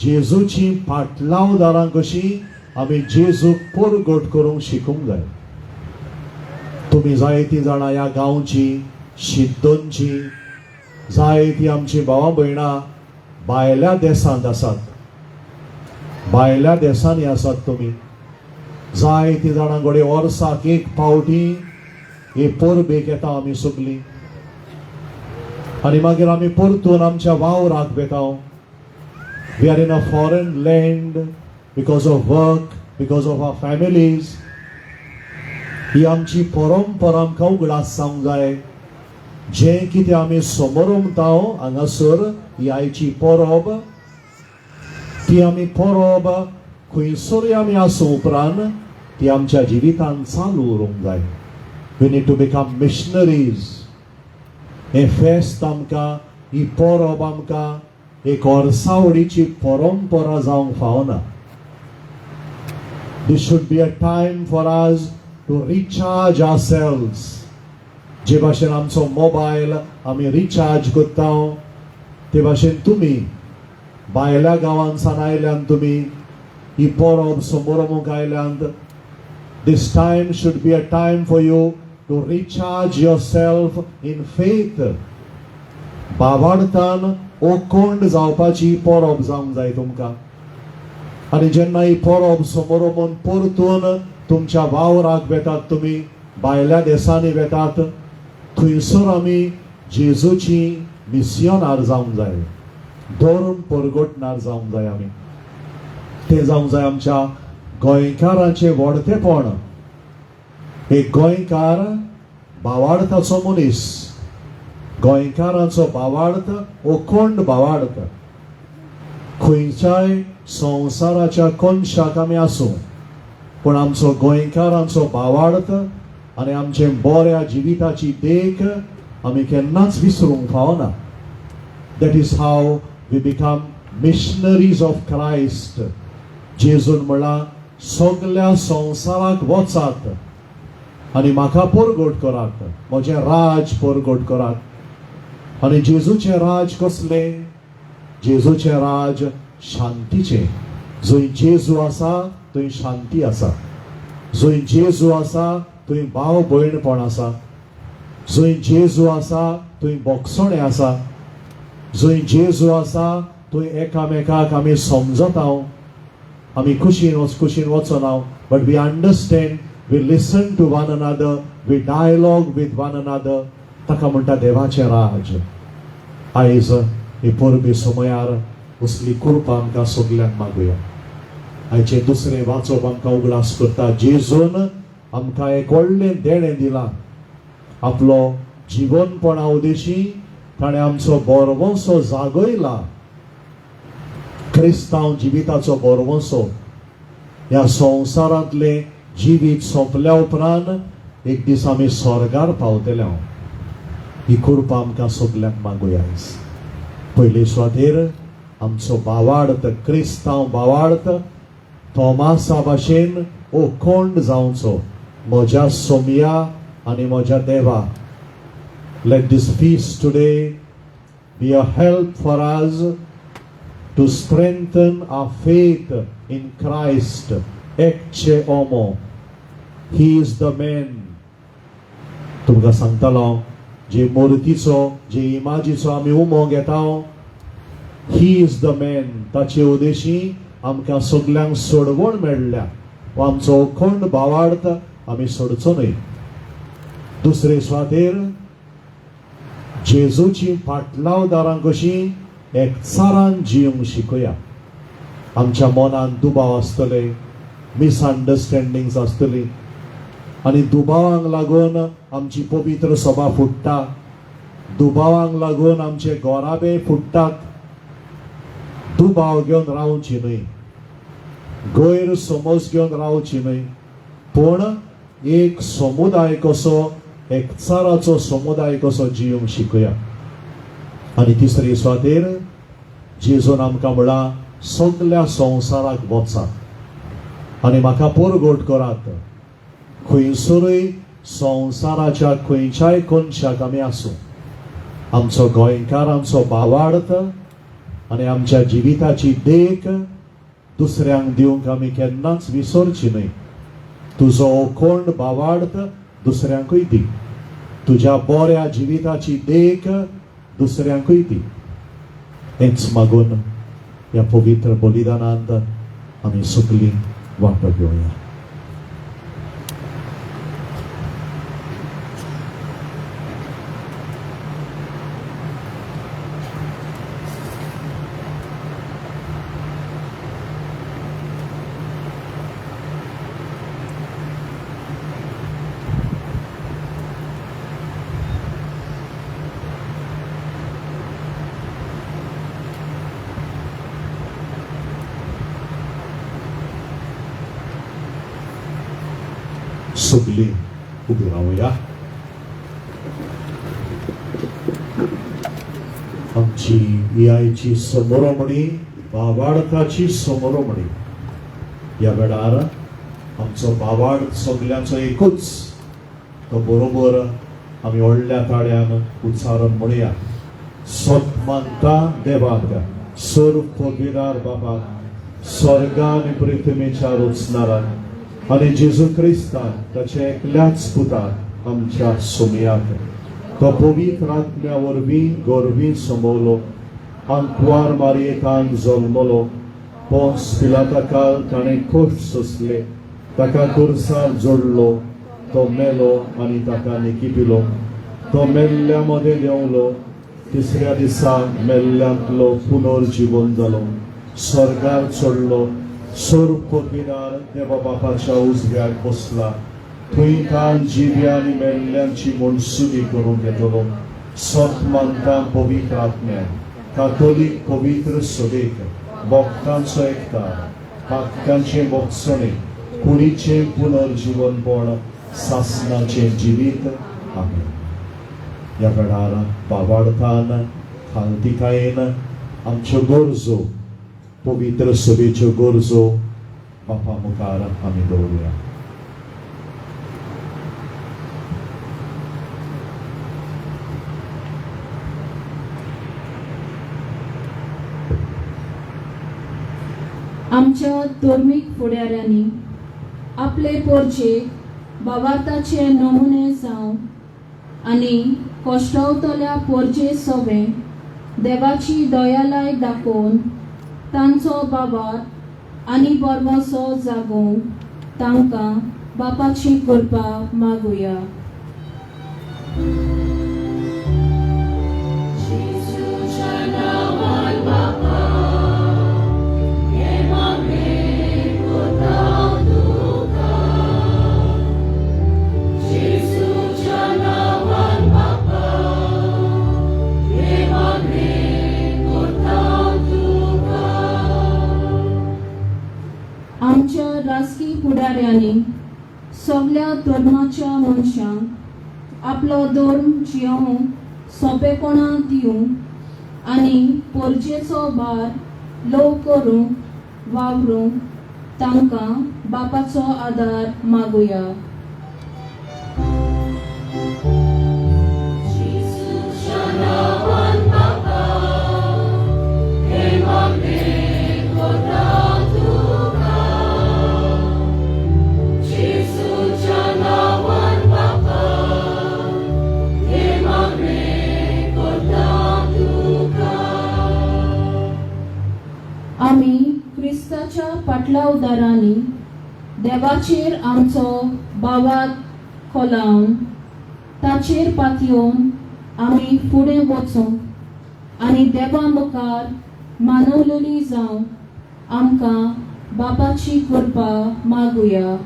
जेजूची फाटलावदारां कशी आमी जेजूक परगट करूंक शिकूंक जाय. तुम्ही जायतीं जाणां ह्या गांवची शिद्दोनची जायतीं आमची भावां भयणां भायल्या देशांत आसात. भायल्या देशांनी आसात तुम्ही. जायतीं जाणां घडये वर्साक एक फावटी हे परबेक येता आमी सगळीं आनी मागीर आमी परतून आमच्या वावराक वेता. We are in a foreign land because of work, because of our families. ही आमची परंपरा आमकां उगडास जावंक जाय. जें कितें आमी समोर उमताव हांगासर ही आयची परब, ती आमी परब खंयसरूय आमी आसूं उपरांत ती आमच्या जिवितांत चालू उरूंक जाय. We need to become missionaries. हे फेस्त आमकां, ही परब आमकां एक वर्सावडीची परंपरा जावंक फावना. This should be a time for us to recharge ourselves. जे भाशेन आमचो मोबायल आमी रिचार्ज करता ते भाशेन तुमी भायल्या गांवांसान आयल्यान तुमी ही परब समोर आयल्यान this time should be a time for you to recharge yourself in faith. बावार्थान ओकोंड जावपाची परब जावंक जाय तुमकां. आनी जेन्ना ही परब समोर परतून तुमच्या वावराक वेतात, तुमी भायल्या देशांनी वेतात, थंयसर आमी जेजूची मिसियोनार जावंक जाय. धर्म परगटणार जावंक जाय आमी. ते जावंक जाय आमच्या गोंयकारांचे व्हडतेपण. एक गोंयकार भावार्थाचो मनीस. गोंयकारांचो भावार्थ अखंड भावार्थ. खंयच्याय संवसाराच्या कोनशाक आमी आसूं पूण आमचो गोंयकारांचो भावार्थ आनी आमचे बऱ्या जिविताची देख आमी केन्नाच विसरूंक फावना. That is how we become missionaries of Christ. जेजून म्हळां सगळ्या संवसाराक वचात आनी म्हाका परगट करात, म्हजें राज परगट करात. आनी जेजूचें राज कसलें? जेजूचें राज शांतीचें. जंय जेजू आसा थंय शांती आसा. जंय जेजू आसा थंय भाव भयणपण आसा. जंय जेजू आसा थंय बोगसणें आसा. जंय जेजू आसा थंय एकामेकाक आमी समजता. आमी कुशीन वचना, but we understand, we listen to one another, we dialogue with one another. ताका म्हणटा देवाचें राज. आयज हे परबे समयार असली कृपा आमकां सगल्यांक मागुया. आयचे दुसरें वाचप आमकां उगडास करता. जेजून आमकां एक व्हडलें देणें दिलां. आपलो जिवनपणा उदेशी ताणें आमचो बोरवंसो जागयला. क्रिस्तांव जिविताचो बोरवंसो. ह्या संवसारांतलें जिवीत सोंपल्या उपरांत एक दीस आमी स्वर्गार पावतले. ही कृपा आमकां सगल्यांक मागुया. पयले सुवातेर आमचो भावार्थ, क्रिस्तांव भावार्थ थोमासा भाशेन अखंड जावचो. म्हज्या सोमया आनी म्हज्या देवा. Let this feast today be a help for us to strengthen our faith in Christ. ecce homo. He is the man. तुमकां सांगतालो जे मूर्तीचो, जे इमाजीचो आमी उमो घेता, ही इज द मॅन. ताचे उदेशी आमकां सगल्यांक सोडवण मेळ्ळ्या. हो आमचो अखंड भावार्थ आमी सोडचो न्हय. दुसरे सुवातेर जेजूची फाटलावदारां कशी एकचारान जिवंक शिकया. आमच्या मनान दुबाव आसतले, मिसअंडरस्टँडिंग्स आसतली आनी दुबावांक लागून आमची पवित्र सभा फुट्टा. दुबावांक लागून आमचे गोराबे फुट्टात. दुबाव घेवन रावची न्हय, गैर समज घेवन रावची न्हय, पूण एक समुदाय कसो, एकचाराचो समुदाय कसो जिवंक शिकया. आनी तिसरे सुवातेर जेजून आमकां म्हळां सगळ्या संवसाराक वचात आनी म्हाका परगट करात. खंयसरूय संवसाराच्या खंयच्याय कोनशाक आमी आसूं, आमचो गोंयकार आमचो भावार्थ आनी आमच्या जिविताची देख दुसऱ्यांक दिवंक आमी केन्नाच विसरची न्हय. तुजो अखंड भावार्थ दुसऱ्यांकूय दी, तुज्या बऱ्या जिविताची देख दुसऱ्यांकूय दी. हेच मागून ह्या पवित्र बलिदानांत आमी सगळीं वांटो घेवया. सगळीं उबी रावया. आमची ही आयची समोरमणी भावार्थाची समोरमणी. ह्या वेळार आमचो भावार्थ सगळ्यांचो एकूच, तो बरोबर आमी व्हडल्या ताळ्यान उच्चारून म्हणया. सत्मानता देवाक, सर्व पवित्र बाबाक, स्वर्गा आनी पृथ्वीच्या रचणाराक आनी जेजू क्रिस्तान ताचे एकल्याच पुताक आमच्या सुमयाक तो पवित्र आत्म्या वरवीं गोरवीं समोवलो, अंकवार मारयेकान जल्मलो, पोंस पिलाताकाल ताणें कश्ट सोंसले, ताका कुर्सार जोडलो, तो मेलो आनी ताका निकिपिलो, तो मेल्ल्या मदें देंवलो, तिसऱ्या दिसा मेल्ल्यांतलो पुनर्जीवन जालो, स्वर्गार चडलो, सर्व पवित्र देवा बापाच्या उजव्यार बसला, थंय तान जिव्या आनी मेल्ल्यांची मनसुबी करूंक येतलो. सत्मानता पवित्र आत्म्यान, कातोलीक पवित्र सभेक, भक्तांचो एकठांय, पातकांचे मोक्षणे, कुडीचे पुनर्जीवनपण, सासणाचे जिवीत. आमेन. ह्या वेळार भावार्थान खालतिकायेन आमच्यो गरजो, पवित्र सभेच्यो गरजो बापा मुखार आमी दवरुया. आमच्या धर्मीक फुडाऱ्यांनी आपले पोरचे भावार्थाचे नमुने जावं आनी कश्टावतल्या पोरचे सवे देवाची दयालाय दाखोवन तांचो भावार्थ आनी बरवसो जागोवंक तांकां बापाची कृपा मागुया. आमच्या राजकीय फुडाऱ्यांनी सगळ्या धर्माच्या मनशांक आपलो धर्म जियोवंक सोंपेपणां दिवंक आनी पोरजेचो भार ल्हव करूंक वावरूंक तांकां बापाचो आदार मागुया. आमी क्रिस्ताच्या पाटलावदारांनी देवाचेर आमचो भावार्थ खोलावन ताचेर पातयेवन आमी फुडें वचूंक आनी देवा मुखार मानवलेली जावंक आमकां बापाची कृपा मागुया.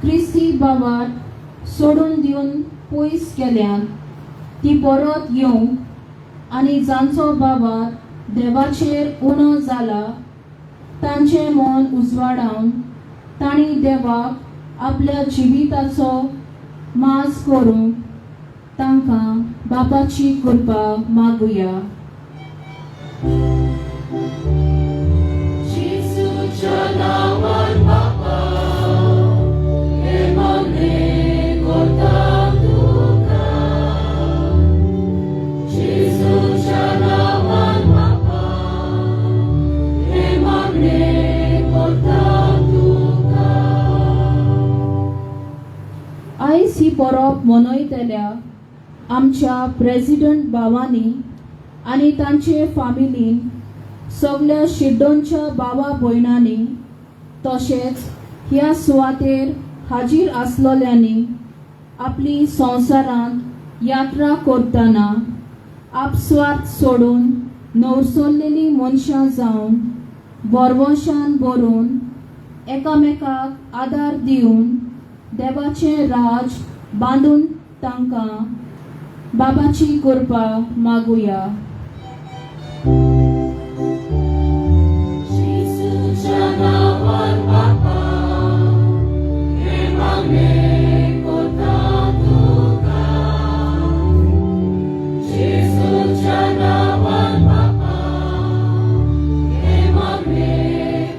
क्रिस्ती भावार्थ सोडून दिवन पयस गेल्यान ती परत येवंक आनी जांचो भावार्थ देवाचेर उणो जाला तांचे मन उजवाडावन तांणी देवाक आपल्या जिविताचो माज करूंक तांकां बापाची कृपा मागुया. जेजूच्या नांवान बापा, हे मागणे करता तुका. जेजूच्या नांवान बापा, हे मागणे करता तुका. आयज ही परब मनयतल्या आमच्या प्रेसिडेंट भावांनी आनी तांचे फामिलीन सगळ्या शिड्डोंच्या भावा भयणांनी तशेंच ह्या सुवातेर हाजीर आसलोल्यांनी आपली संवसारांत यात्रा करतना आपस्वार्थ सोडून नवसोल्लेली मनशां जावन बरवशान भरून एकामेकाक आदार दिवन देवाचें राज बांदून तांकां बाबाची कृपा मागुया. जेजूच्या नांवान बापा, हे मागणे करता तुका. जेजूच्या नांवान बापा, हे मागणे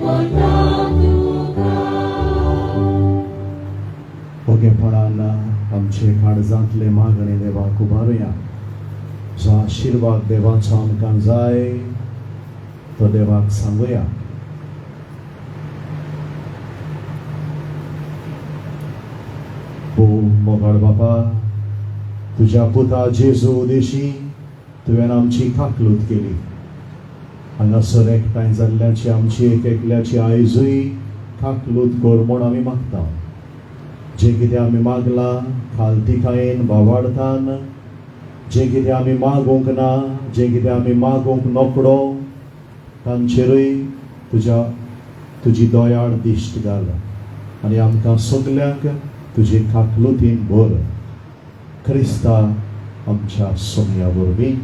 करता तुका. ओगेपणान आमचे काळजांतले मागणे देवाक उबारुया. जो आशिर्वाद देवाचो आमकां जाय तो देवाक सांगुया. ओ मोगाळ बापा, तुझ्या पुता जेजू उदेशी तुवें आमची काकलूत केली. हांगासर एकठांय जाल्ल्याची आमची एक एकल्याची आयजूय काकलूत कर म्हूण आमी मागता. जे कितें आमी मागलां खालतिकायेन भावार्थान, जे कितें आमी मागूंक ना, जे कितें आमी मागूंक नकळो, तांचेरूय तुजी दयाळ दिश्ट घाल आनी आमकां सगल्यांक तुजे काकलुतीन भर. क्रिस्ता आमच्या सोमया वरवीं.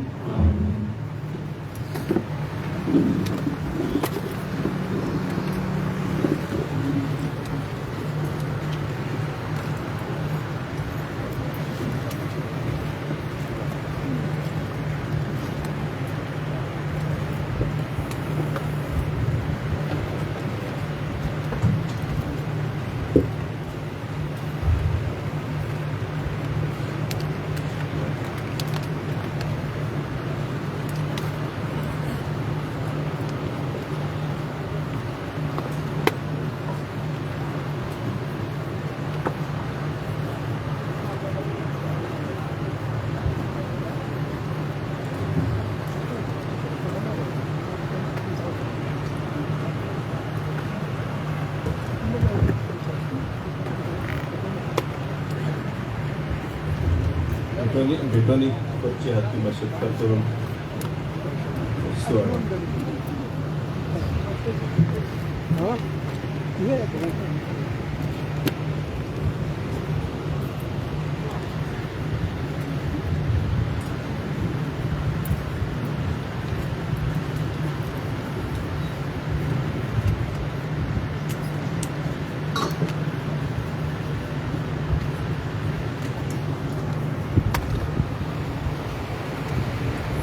भेटोनी कच्ची हाती मशक्कत करून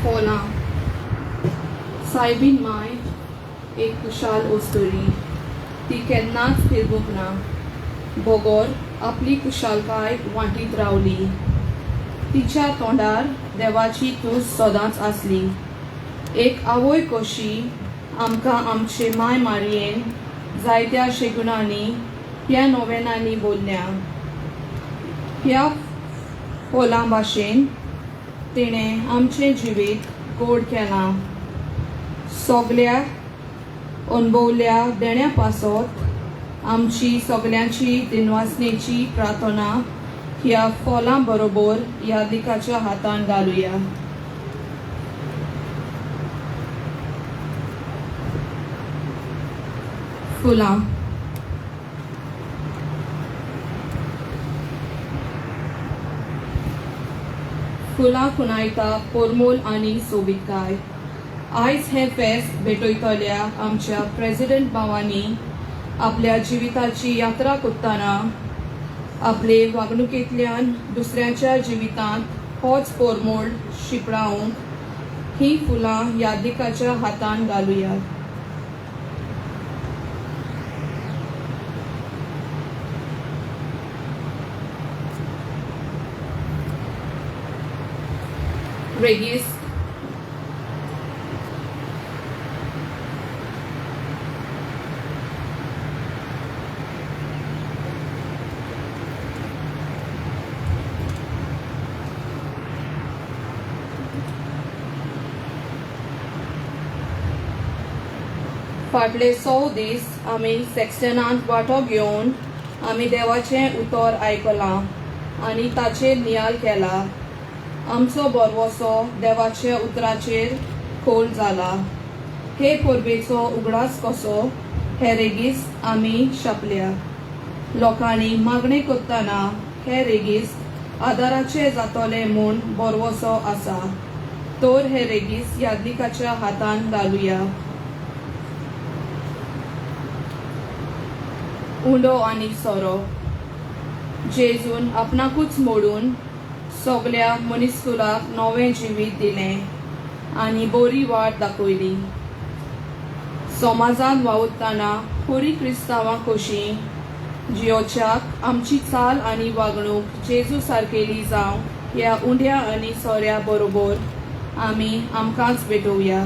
होला सायबीन माय एक कुशाल ओस्तोरी. ती केन्नाच फिरवूंक ना. बोगोर आपली कुशालकाय वांटीत रावली. तिच्या तोंडार देवाची तूस सदांच आसली. एक आवय कशी आमकां आमचे माय मारयेन जायत्या शेगुणांनी ह्या नोवेनांनी बोलल्या. ह्या होला भाशेन तिणें आमचे जिवीत गोड केलां. सगल्या अणभवल्या देण्या पासत आमची सगल्यांची दिनवासनेची प्रार्थना ह्या फॉलां बरोबर ह्या दिकाच्या हातान घालुया. फुलां. फुलां खुणायता पोरमोल आनी सोबितकाय. आयज हे फेस्त भेटयतल्या आमच्या प्रेसिडेंट भावांनी आपल्या जिविताची यात्रा करतना आपले वागणुकेंतल्यान दुसऱ्यांच्या जिवितांत होच पोरमोड शिपडावंक ही फुलां यादीकाच्या हातान घालुया. रेगीस फाटले 100 दीस आमी सेक्शनांत वांटो घेवन आमी देवाचें उतर आयकलां आनी ताचेर नियाल केला. आमचो बरवसो देवाच्या उतराचेर खोल जाला. हे परबेचो उगडास कसो हे रेगीस आमी छापल्या. लोकांनी मागणी करतना हे रेगीस आदाराचे जातले म्हूण बरवसो आसा. तर हे रेगीस यादलिकाच्या हातान घालुया. उंडो आनी सोरो जेजून आपणाकूच मोडून सगळ्या मनीसकुलाक नवें जिवीत दिलें आनी बरी वाट दाखयली. समाजांत वावुरतना खरी क्रिस्तांवां कशीं जियोच्याक आमची चाल आनी वागणूक जेजू सारकेली जावं ह्या उंड्या आनी सोऱ्या बरोबर आमी आमकांच भेटोवया.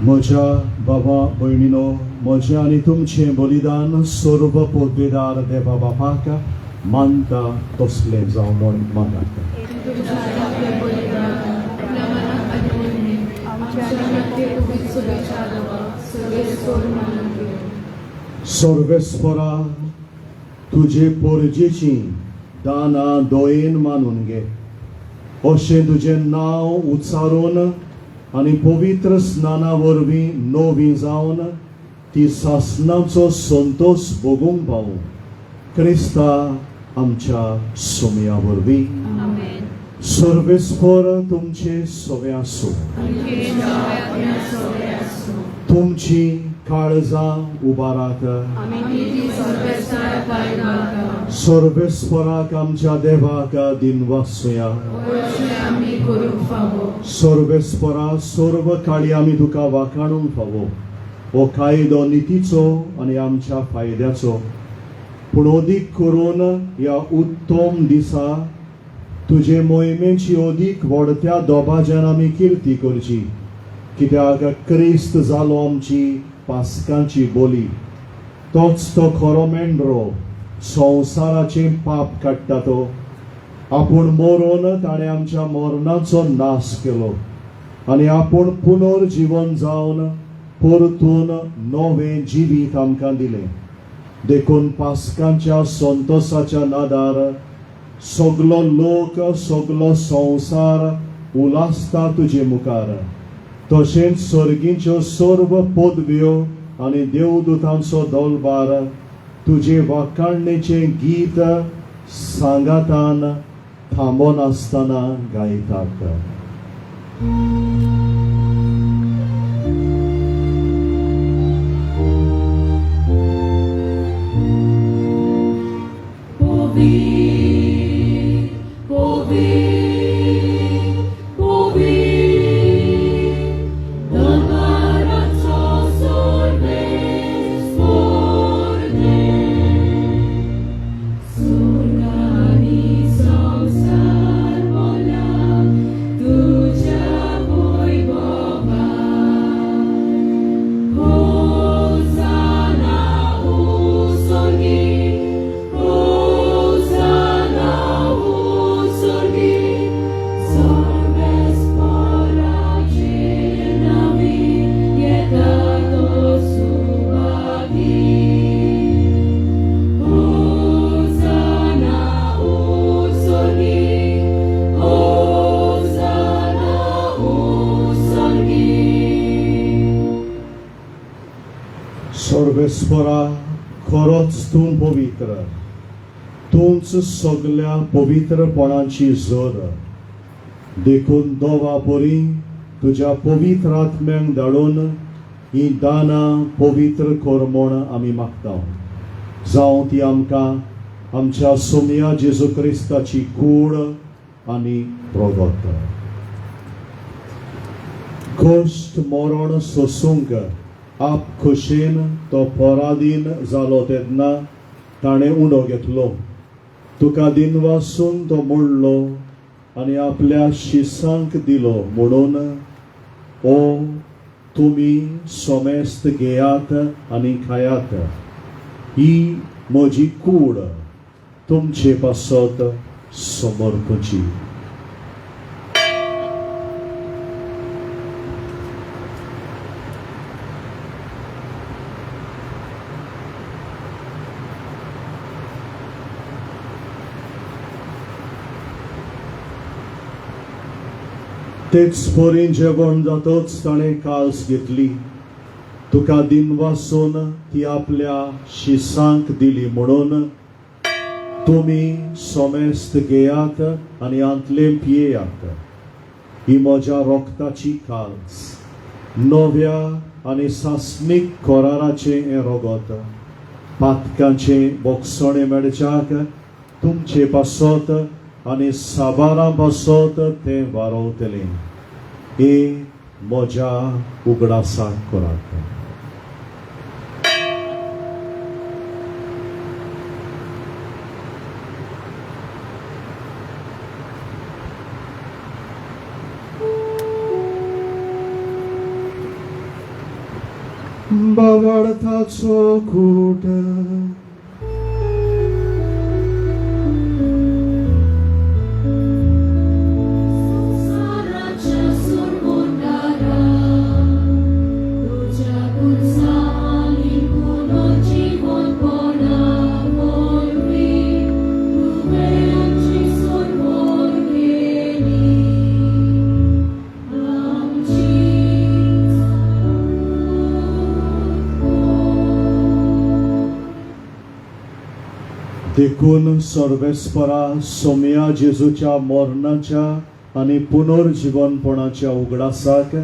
म्हज्या बाबा भयणीनो, म्हजें आनी तुमचें बलिदान सर्व पोदवेदार देवा बापाक मानता तसलें जावं म्हूण मागता. सर्वेस्परा तुजे पोरजेची दाना दोयेन मानून घे. अशें तुजें नांव उच्चारून आनी पवित्र स्नाना वरवीं नवी जावन ती सासणाचो संतोष भोगूंक पावूं. क्रिस्ता आमच्या सुमया वरवीं. सर्वेस्पर तुमचे सवे आसूं. तुमची काळजां उबारात. सर्वेस्पराक आमच्या देवाक दिनवासुया. सर्वेस्परा सर्व काळी आमी तुका वाखाणूंक फावो. हो कायदो नितीचो आनी आमच्या फायद्याचो, पूण अदीक करून ह्या उत्तम दिसा तुजे मोहिमेची अदीक व्हडत्या दोबाज्यान आमी किर्ती करची, कित्याक क्रिस्त जालो आमची पास्कांची बोली. तोच तो खरो मेंढरो, संवसाराचे पाप काडटा तो. आपूण मरून ताणें आमच्या मरणाचो नाश केलो आनी आपूण पुनर्जीवन जावन परतून नवें जिवीत आमकां दिलें. देखून पास्कांच्या संतोसाच्या नादार सगलो लोक, सगलो संवसार उलासता तुजे मुखार. तशेंच सर्गीच्यो सर्व पदव्यो आनी देवदूतांचो दळबार तुजे वाखाणणेचें गीत सांगातान थांबनासतना गायतात. सर्वेस्परा, खरोच तूं पवित्र, तूंच सगल्या पवित्रपणाची जर. देखून दोवा परी तुज्या पवित्र आत्म्यांक धाडून ही दानां पवित्र कर म्हूण आमी मागता. जावं ती आमकां आमच्या सोम्या जेजू क्रिस्ताची कूड आनी प्रगत. कश्ट मरण सोसूंक आप खोशेन तो पराधीन जालो तेन्ना ताणें उंडो घेतलो. तुका दिनवासून तो मोडलो आनी आपल्या शिसांक दिलो म्हणून ओ तुमी सोमेस्त घेयात आनी खायात. ही म्हजी कूड तुमचे पासत समर्पची. तेच परी जेवण जातच ताणें काल्स घेतली. तुका दिनवासून ती आपल्या शिसांक दिली म्हणून तुमी सोमेस्त घेयात आनी आंतले पियेयात. ही म्हज्या रोगताची काल्स, नव्या आनी सासमीक कराराचें हें रगत. पातकांचें बोगसणें मेळच्याक तुमचे पासत आनी साबारां पासत तें वारोवतलें. हे म्हज्या उगडासाक करात. बावार्थाचो कूट देखून सर्वेस्परा सोम्या जेजूच्या मरणाच्या आनी पुनर्जीवनपणाच्या उगडासाक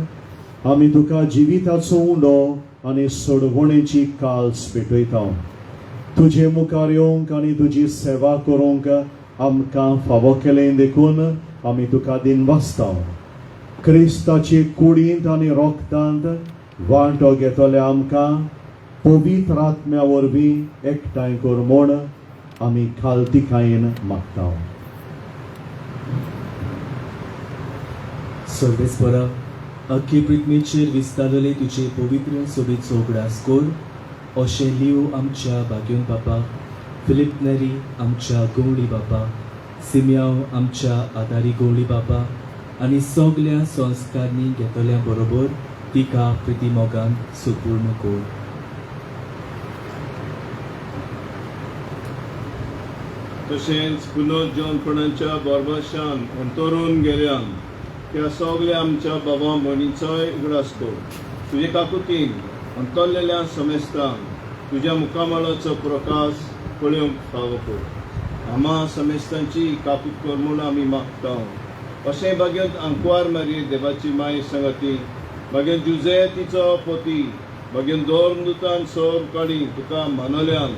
आमी तुका जिविताचो उंडो आनी सोडवणेची काल्स पेटयता. तुजे मुखार येवंक आनी तुजी सेवा करूंक आमकां फावो केलें देखून आमी तुका दिनवासता. क्रिस्ताचे कुडींत आनी रोगतांत वांटो घेतले आमकां पवित्र आत्म्या वरवीं एकठांय कर म्हूण आमी खालतिकायेन मागता. सर्वेस्परा अख्खी पृथ्वीचेर विस्तारलेले तुजे पवित्र सोबीचो उगडास कोर. अशें लिव आमच्या भाग्योन बापा, फिलिप नेरी आमच्या गवळी बापा, सिमियांव आमच्या आदारी गवळी बापा आनी सगल्या संस्कारनी घेतल्या बरोबर तिका प्रिती मोगान सुपूर्ण कोर. तशेंच पुनर्जन्मपणाच्या बोरबाशान अंतरून गेल्यान त्या सगल्या आमच्या बाबा भयणीचोय उगडास कर. तुजे काकुतीन अंतरलेल्या समेस्तांक तुज्या मुखामळाचो प्रकाश पळोवंक फावो कर. आम्हा समेस्तांची काकूत कर म्हूण आमी मागता. अशें भाग्यंत आंकवार मारी देवाची माय संगती, भाग्यंत जुजे तिचो पोती, भाग्यंत दोरदुतान सोर काडी तुका मानल्यान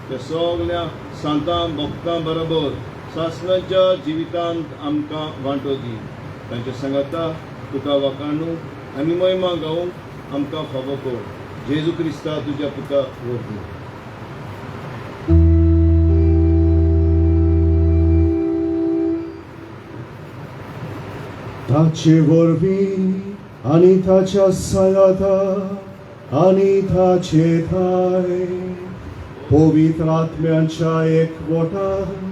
त्या सगल्या सांतां भक्तां बरोबर सासणाच्या जिवितांत आमकां वांटो दी. तांच्या सांगाता तुका वाखाणू आनी महिमा गावूंक आमकां फावो कर. जेजू क्रिस्ता तुज्या पुता वरवीं. ताचे वरवीं आनी ताच्या सयाता आनी ताचे थाय पवित्र आत्म्याच्या एकवटान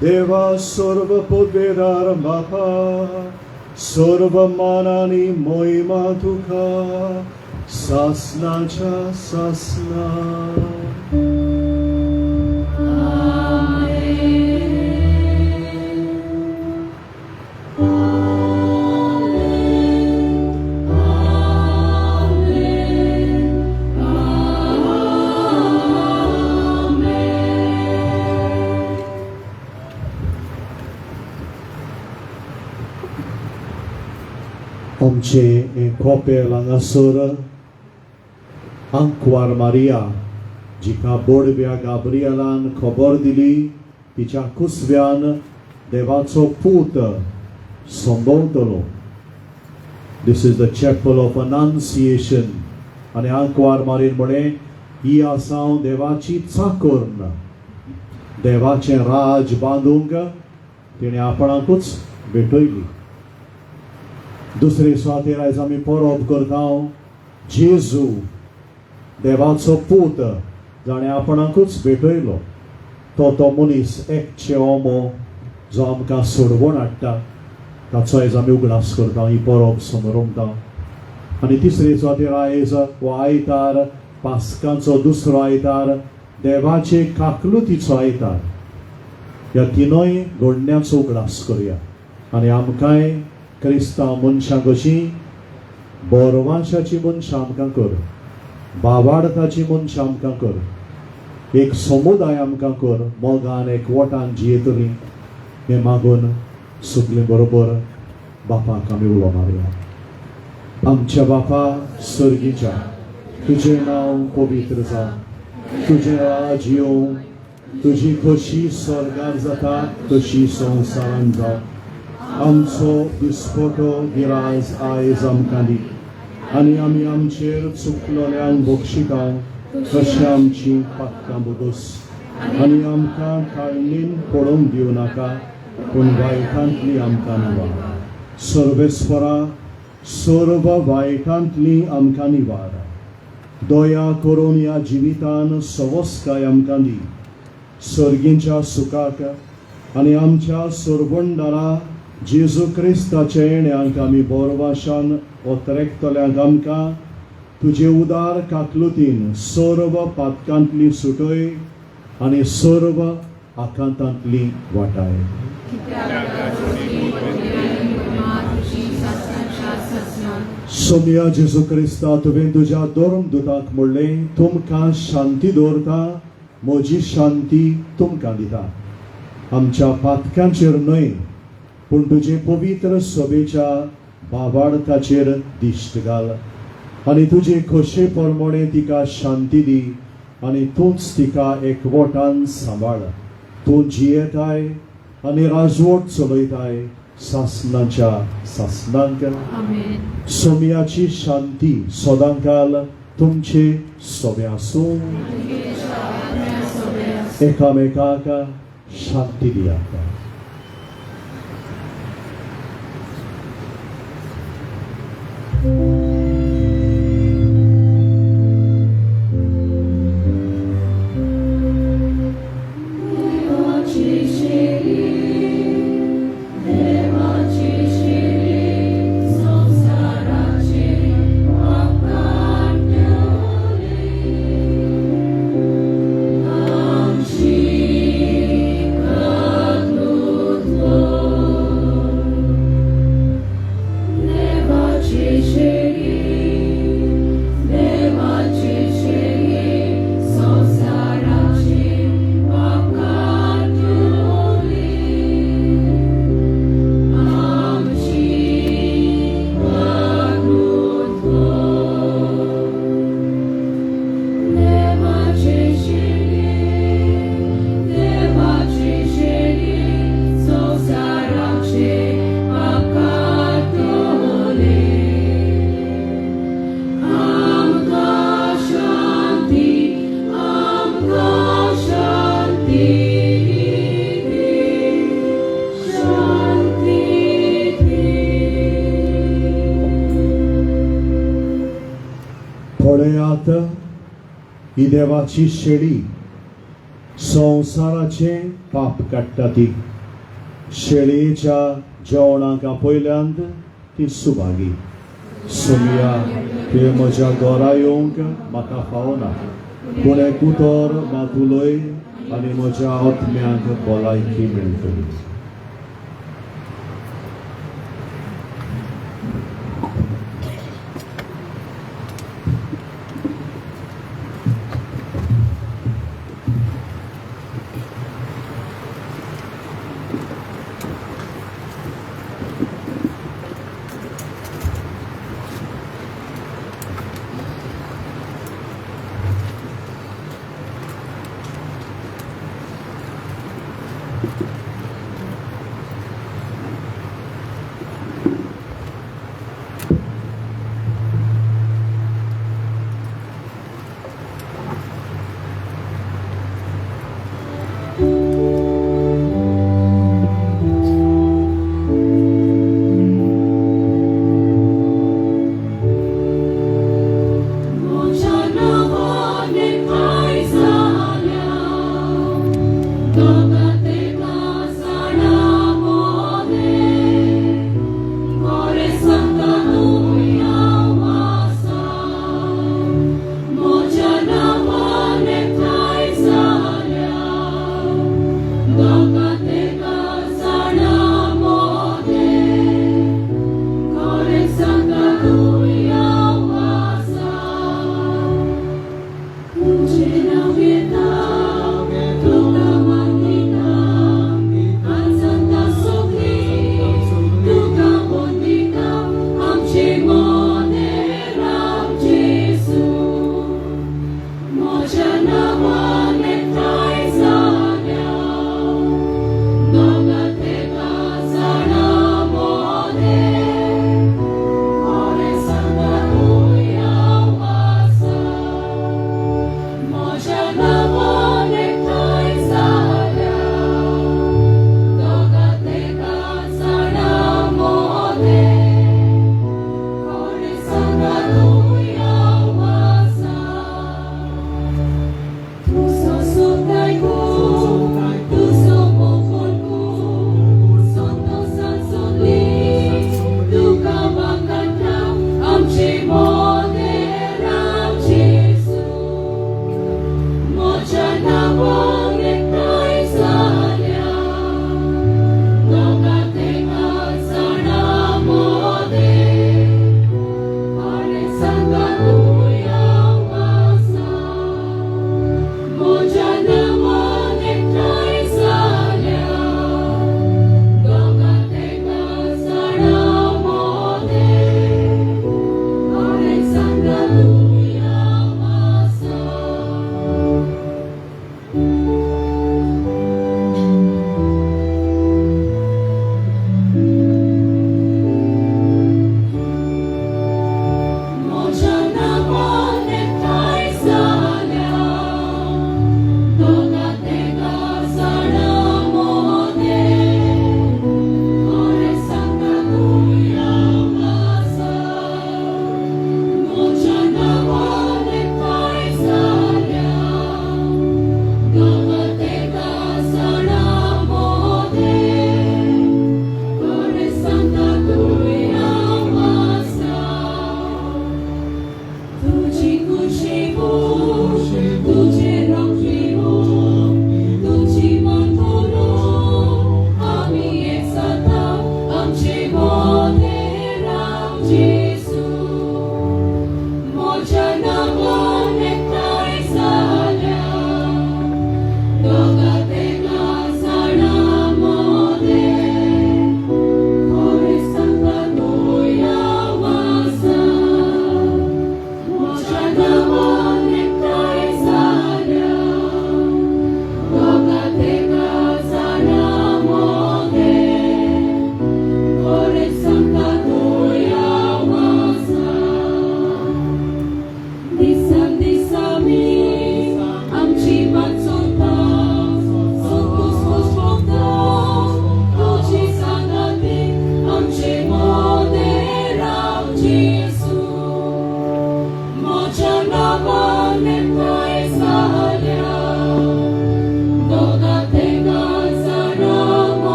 देवा सर्व पदवेदार बापा सर्व मान आनी महिमा तुका सासणाच्या सासणा. आमचे कॉपेल हांगासर आंकवार मारिया जिका बोडव्या गाब्रियलान खबर दिली तिच्या कुसव्यान देवाचो पूत संभोवतलो. दिस इज द चॅपल ऑफ अनाउन्सिएशन. आनी आंकवार मारीन म्हणे ही आसा देवाची चाकर्ण. देवाचें राज बांदूंक तिणें आपणाकूच भेटयली. दुसरे सुवातेर आयज आमी परब करता जेजू देवाचो पूत जाणें आपणाकूच भेटयलो. तो मनीस एकचे ओमो जो आमकां सोडवण हाडटा ताचो आयज आमी उगडास करता. ही परब समोरता. आनी तिसरे सुवातेर आयज हो आयतार पास्कांचो दुसरो आयतार देवाचे काकलुतीचो आयतार. ह्या तिनूय घडण्याचो उगडास करुया. आनी आमकांय क्रिस्तांव मनशां कशीं बोरवांशाची मनशां आमकां कर, बावाडताची मनशां आमकां कर, एक समुदाय आमकां कर, मोगान एकवटान जियेतली. हें मागून सगलीं बरोबर बापाक आमी उलो मारया. आमच्या बापा सर्गीच्या तुजें नांव पवित्र जावं, तुजें राज येवं, तुजी खोशी स्वर्गार जाता तशी संवसारांत जावं. आमचो दिसपटो गिरायज आयज आमकां दी आनी आमी आमचेर चुकलोल्यांक बक्षिता तशें आमची पातकां बुदूस. आनी आमकां काळणीन पडोवंक दिवं नाका पूण वायटांतली आमकां निवार. सर्वेस्परा सर्व वायटांतली आमकां निवार. दया करून ह्या जिवितान सवस्काय आमकां दी. सर्गींच्या सुखाक आनी आमच्या सोरवंडारा जेजू क्रिस्ताच्या येण्याक आमी बोरवाशान ओतरेकतल्यांक आमकां तुजे उदार काकलुतीन सर्व पातकांतली सुटय आनी सर्व आकांतांतली वाटाय. सोम्या जेजू क्रिस्ता तुवें तुज्या धर्मदूताक म्हणलें तुमकां शांती दवरता, म्हजी शांती तुमकां दिता. आमच्या पातकांचेर न्हय पूण तुजे पवित्र सभेच्या बाबाडताचेर दिश्ट घाल आनी तुजे खोशे प्रमाणे तिका शांती दी आनी तूंच तिका एकवटान सांबाळ. तूं जियेताय आनी राजवट चलयताय सासनाच्या सासनांक आमेन. सोम्याची शांती सदांकाल तुमचे सोबे आसूं. एकामेकाक शांती दियात. पळयात ही देवाची शेळी संसाराचे पाप काडटा ती. शेळयेच्या जेवणाका पयल्यांत ती सुभागी. सोमिया तुवें म्हज्या घरा येवंक म्हाका फावना, पूण एक उतर मातुलय आनी म्हज्या आत्म्याक भलायकी मेळटली. Doga te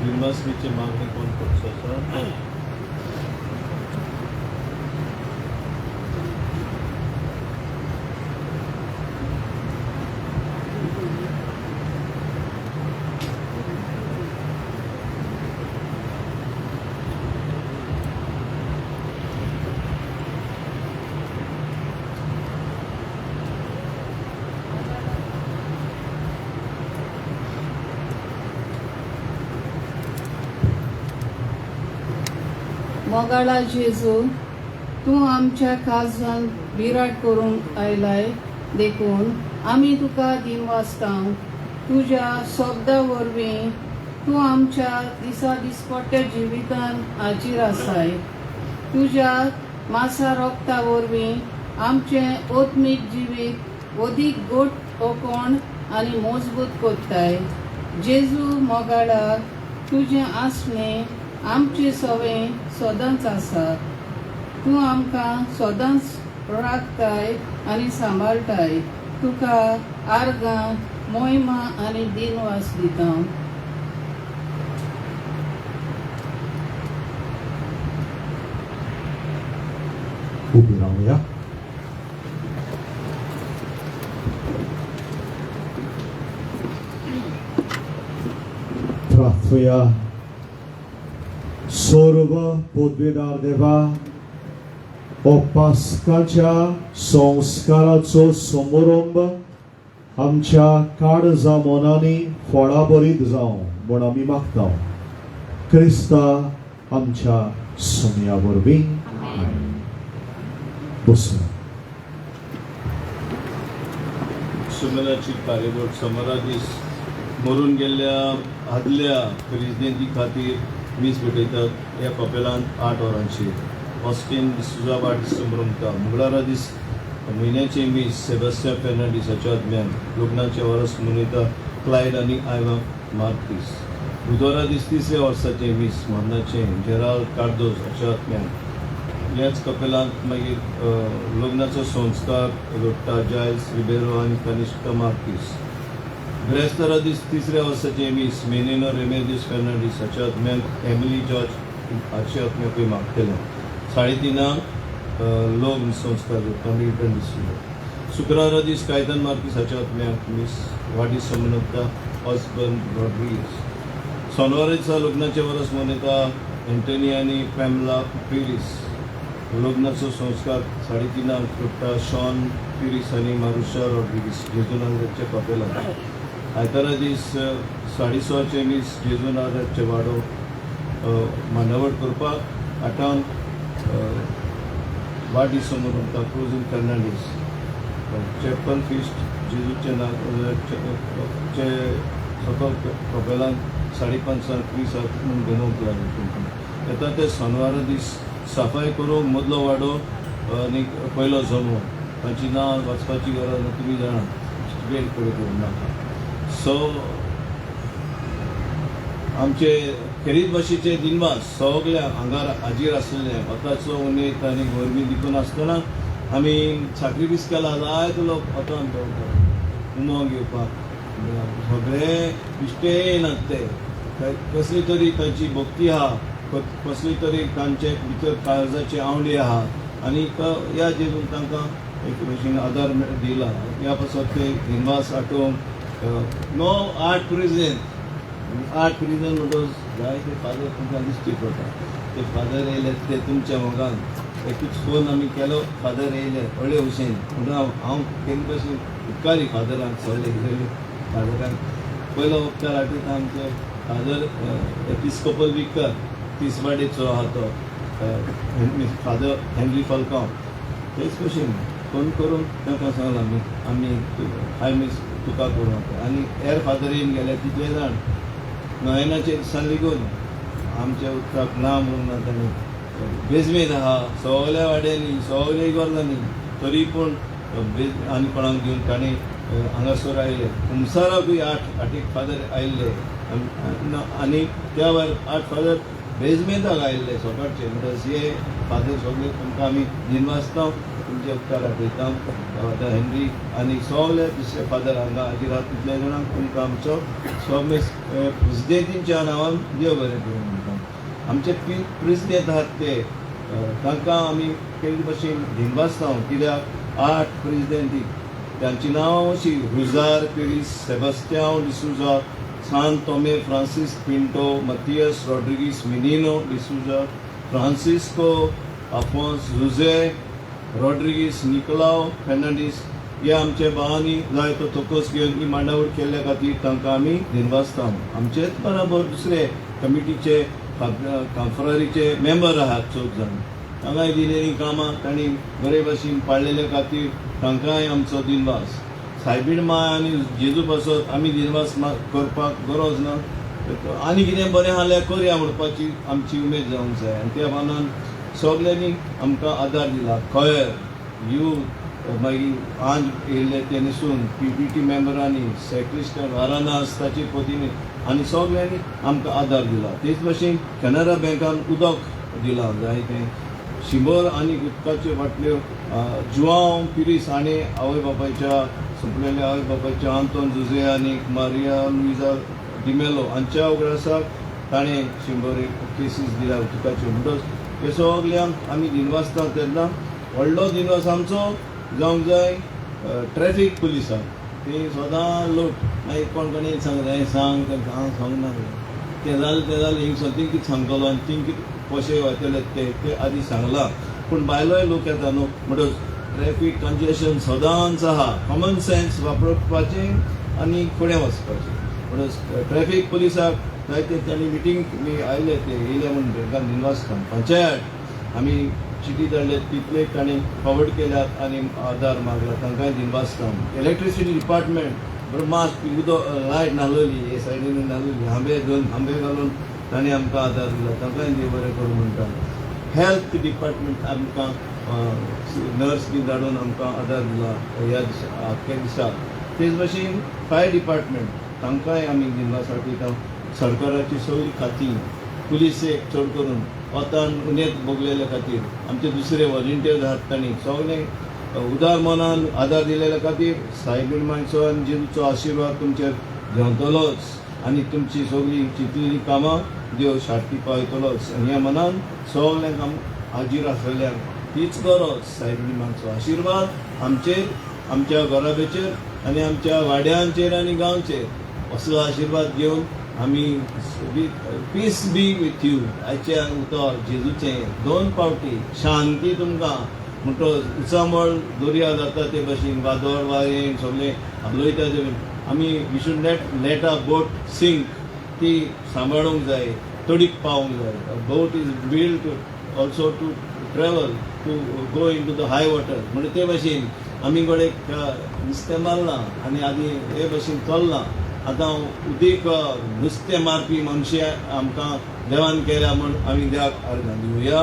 लिंबासमीची मागणी कोण करता आसा? मोगाळा जेजू, तूं आमच्या काळजान विराट करूंक आयलाय देखून आमी तुका दिनवासतां. तुज्या शब्दा वरवीं तूं आमच्या दिसा दिसपट्ट्या जिवितान हाजीर आसाय. तुज्या मासा रोगता वरवीं आमचें ओत्मीक जिवीत अदीक गोट ओकोण आनी मजबूत कोत्ताय. जेजू मोगाळा, तुजें आसणें आमचे सवें सदांच आसा. तूं आमकां सदांच राखताय आनी सांबाळटाय. तुका आर्गां, मोहिमा आनी दिनवास दिता. उबी रावया. Twojej सर्व पदवीदार देवा हो पास्काच्या संस्काराचो समारंभ आमच्या काळजा मनांनी फळां बरीत जावं म्हूण आमी मागता. क्रिस्ता आमच्या सोम्या वरवीं बसून सुमनाची कार्यावळ सोमारा दीस मरून गेल्ल्या आदल्या प्रेसिडेंटी खातीर मीस भेटयतात. ह्या कपेलांत 8 वरांचेर ऑस्टीन डिसूजा वाडदीस संभ्रमता. मंगळारा दीस म्हयन्याचे मीस सेबॅस्टियन फेर्नांडीसाच्या आदम्यान लग्नाचे वरस मनयता क्लायड आनी आयवा मार्कीस. बुधवारा दीस 3रे वर्साचे मीस मरणाचे जेराल्ड कार्दोज हाच्या आदम्यान. ह्याच कपेलांत मागीर लग्नाचो संस्कार घडटा जायल्स रिबेरो आनी कनिष्का मार्कीस. ब्रेस्तारा दीस 3ऱ्या वर्साचे मीस मेनिनो रेमेदीस फेर्नांडीस हाच्या आदम्यान एमिली जॉर्ज हाच्या आत्म्याकूय मागतले. 3:30 लग्न संस्कार घडटा मिल्टन डिसूजा. शुक्रारा दीस कायतन मार्कीस हाच्या आत्म्याक मीस वाडीस मनयता ऑस्बर्न रॉड्रिगीस. सोनवारा दिसा लग्नाचे वरस मनयता एंटनी आनी पॅमला पिरीस. लग्नाचो संस्कार 3:30 घडटा शॉन पिरीस आनी मारुशा रॉड्रिगीस जेजुनाच्या कपेलांत. आयतारा दीस 6:30 मीस जेजुनाचे वाडो मांडावळ करपाक 8 वाडीस समोरता क्रुजीन फेर्नांडीस. चॅपल फिस्ट जेजूचे सकल कपेलांत 5:30 क्रिस म्हणून घेवंक लागले. येता ते सोनवारा दीस सफाई करूंक मदलो वाडो आनी पयलो जमो तांची नांव वाचपाची गरज ना, तुमी जाणा वेट कडेन करूंक नाका. सो आमचे खेरीत भाशेचे दिनवास सगळ्या हांगा हाजीर आसलेले वताचो उमेद आनी गरमी देखून आसतना आमी सॅक्रिफीस केला. जायतो लोक वतान देंवतात उमो घेवपाक. सगळे इश्टे येनात ते कसली तरी तांची भक्ती आहा, कसली तरी तांचे भितर काळजाची आवडी आहा आनी ह्या जेजून तांकां एक भशेन आदार दिला. ह्या पासत ते दिनवास आठोवंक नो 8 प्रिजन म्हणटच जायते फादर तुमकां दिश्टी पडटा. ते फादर येयले ते तुमच्या मोगान एकूच फोन आमी केलो फादर येयले व्हडले भशेन म्हणून हांव केन्ना भशेन उपकारी फादरांक सगळे फादरांक पयलो उपकार आठयता आमचो फादर एपिस्कोपल विकर तिसवाडेचो आहा तो फादर हेनरी फॉल्कांव. तेच भशेन फोन करून तांकां सांगला आमी हाय मीस तुका करूं आनी हेर फादर येवन गेले तितले जाण नोयनाचे दिसान लेगून आमच्या उदकाक ना म्हणून तांणी बेजमेद आहा सगळ्या वाड्यांनी सगळ्या इगोर्जांनी तरी पूण आनी कोणाक घेवन ताणें हांगासर आयले. कुमसाराकूय 8 फादर आयिल्ले आनी त्या भायर 8 फादर बेजमेदाक आयिल्ले सकाळचे. म्हणटच हे फादर सगळे तुमकां आमी दिनवासता तुमचे उपकार आठयता. हेनरी आनी सगळे दुसरे फादर हांगा हाजीर आहात तितले जाणांक तुमकां आमचो सगळे प्रेसिडेंटींच्या नांवान देव बरें करूं म्हणटा. आमचे प्रेसिडेंट आहात ते तांकां आमी केल्ले भशेन दिनवासता कित्याक 8 प्रेसिडेंटी त्यांची नांवां अशीं रुजार पिरीस, सेबॅस्टियन डिसूजा, सान तोमे फ्रांसीस पिंटो, मतियस रॉड्रिगीस मिनिनो डिसूजा, फ्रांसिस्को आफोन्स जुजे रॉड्रिगीस निकोलाव फेर्नांडीस. हे आमचे भावांनी जायतो तोकोस घेवन ही मांडावळ केल्ल्या खातीर तांकां आमी दिनवासता. आमचेच बरोबर दुसरे कमिटीचे कॉन्फररीचे मेंबर आहात 4 जाण. तांकांय दिलेलीं कामां तांणी बरे भशेन पाळलेल्या खातीर तांकांय आमचो दिनवास. सायबीण माय आनी जेजू पासत आमी दिनवास करपाक गरज ना. आनी कितें बरें आसल्यार करया म्हणपाची आमची उमेद जावंक जाय आनी त्या भावनान सगल्यांनी आमकां आदार दिला. खंय यूथ मागीर आंज येयल्ले ते न्हिसून PPT मेंबरांनी सेक्रिस्टन वारानास ताचे पतीनी आनी सगल्यांनी आमकां आदार दिला. तेच भशेन कॅनरा बँकान उदक दिलां जायतें. शिंबर आनी उदकाच्यो बाटल्यो जुआंव पिरीस आनी आवय बापायच्या सोंपलेल्या आवय बापायच्या आंतोन जुजे आनी मारिया लुइजा डिमेलो हांच्या उगडासाक ताणें 100 केसीस दिल्या उदकाच्यो. म्हणटच हे सगल्यांक आमी दिनवासता तेन्ना व्हडलो दिनवास आमचो जावंक जाय. ट्रॅफीक पुलिसाक ती सदां लोट मागीर कोण कोणें सांगता हें सांग तांकां हांव सांगना तें जालें हिंग समथींग कितें सांगतलो आनी थिंग कितें कशें वयतले ते आदी सांगलां पूण भायलोय लोक येता न्हू म्हणटच ट्रॅफीक कंजेशन सदांच आहा कॉमन सेन्स वापरपाचें आनी फुडें वचपाचें म्हणटच ट्रॅफीक पुलिसाक जायते तांणी मिटींग आयले ते येयले म्हूण तांकां दिनवासता पंचायत आमी चिटी धाडले तितले तांणी फॉवर्ड केल्यात आनी आदार मागला तांकांय दिनवासता इलेक्ट्रिसिटी डिपार्टमेंट बरो मात उदक लायट नाहलोली हे सायडीन नाहलोली दोन हांबे घालून तांणी आमकां आदार दिला तांकांय देव बरें करूं म्हणटा हेल्थ डिपार्टमेंट आमकां नर्स बी धाडून आमकां आदार दिला ह्या आख्या दिसाक तेच भशेन फायर डिपार्टमेंट तांकांय आमी दिनवास आपयता सरकाराची सगळीं खातीं पुलिसेक चड करून वतान उणेंत भोगलेल्या खातीर आमचे दुसरे व्हॉलिंटियर्स आहात तांणी सगळे उदार मनान आदार दिलेल्या खातीर सायबीण माणसो आनी जेजूचो आशिर्वाद तुमचेर घेवतलोच आनी तुमची सगळीं चिंतलेलीं कामां देव शांती पावयतलोच आनी ह्या मनान सगळ्यांक हाजीर आसलेल्यांक तीच गरज सायबीण माणसो आशिर्वाद आमचेर आमच्या घराबेचेर आनी आमच्या वाड्यांचेर आनी गांवचेर असलो आशिर्वाद घेवन आमी पीस बी विथ यू आयचे उतर जेजूचें 2 फावटी शांती तुमकां म्हणटच उचांबळ दर्या जाता ते भशेन वादळ वारें सगळें हालोयता ते आमी we should let a boat sink ती सांबाळूंक जाय तडीक पावूंक जाय boat is build also to travel to go into the high water म्हणजे ते भशेन आमी कडेन नुस्तें मारलां आनी आदी हे भशेन चल्लां आतां उदीक नुस्तें मारपी मनशे आमकां देवान केल्या म्हूण आमी देवाक अर्गां दिवया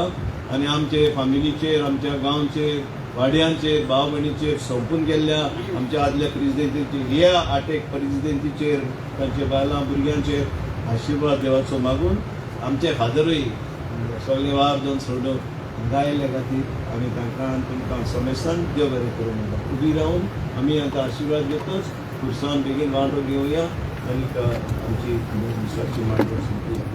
आनी आमचे फामिलीचेर आमच्या गांवचेर वाड्यांचेर भाव भयणीचेर संपून गेल्ल्या आमच्या आदल्या प्रेसिडेंटीचेर ह्या आटेक प्रेसिडेंटीचेर तांचे बायलां भुरग्यांचेर आशिर्वाद देवाचो मागून आमचे फादरूय सगळे वार दोन सोडून गायल्या खातीर आमी तांकां तुमकां समेसान देव बरें करूं म्हणटा उबी रावन आमी आतां आशिर्वाद घेतोच खुर्सान बेगीन वांटो घेवया आनी आमची दिसाची मांडो सोंपया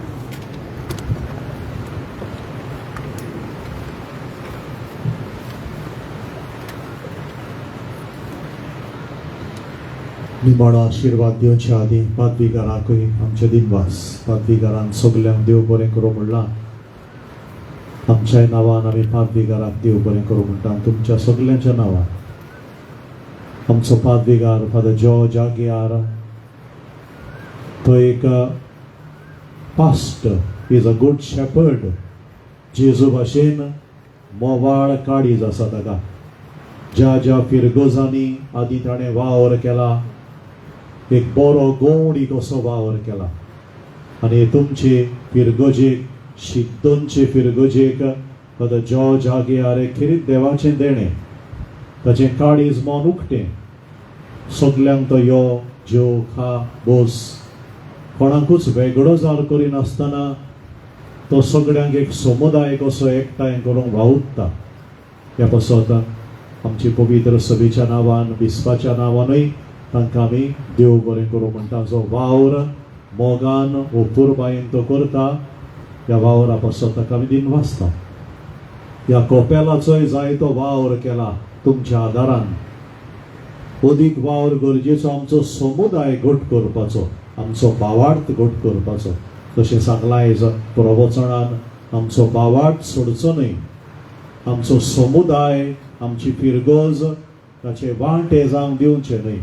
निमाणो आशिर्वाद दिवचे आदी पादवीकाराकूय आमचे दिनवास पादवीकारांक सगल्यांक देव बरें करूं म्हणलां आमच्याय नांवान आमी पादवीकाराक देव बरें करूं म्हणटा तुमच्या सगल्यांच्या नांवान आमचो पादवीकार फादर जॉर्ज आगियार तो एक past is a good shepherd जेजू भाशेन मोवाळ काळीज आसा ताका ज्या फिरगोजांनी आदी ताणें वावर केला एक बरो गोंडी कसो वावर केला आनी तुमचे फिरगोजेक शिद्दोनचे फिरगोजेक फादर जॉर्ज आगियार खिरीत देवाचें देणें ताचें काळीज मन उक्तें सगल्यांक तो यो जेव खा बोस कोणाकूच वेगळो जार करिनासतना तो सगळ्यांक एक समुदाय कसो एकठांय करूंक वावुरता ह्या पासत आमची पवित्र सभेच्या नांवान विस्वाच्या नांवानूय तांकां आमी देव बरें करूं म्हणटा जो वावर मोगान ओपुरबायेन तो करता ह्या वावरा पासत ताका आमी दिनवासता ह्या कोपेलाचोय जायतो वावर केला तुमच्या आदारान अदीक वावर गरजेचो आमचो समुदाय घट करपाचो आमचो भावार्थ घट करपाचो तशें सांगलां आयज प्रवचनान आमचो भावार्थ सोडचो न्हय आमचो समुदाय आमची फिरगोज ताचे वांटे जावंक दिवचे न्हय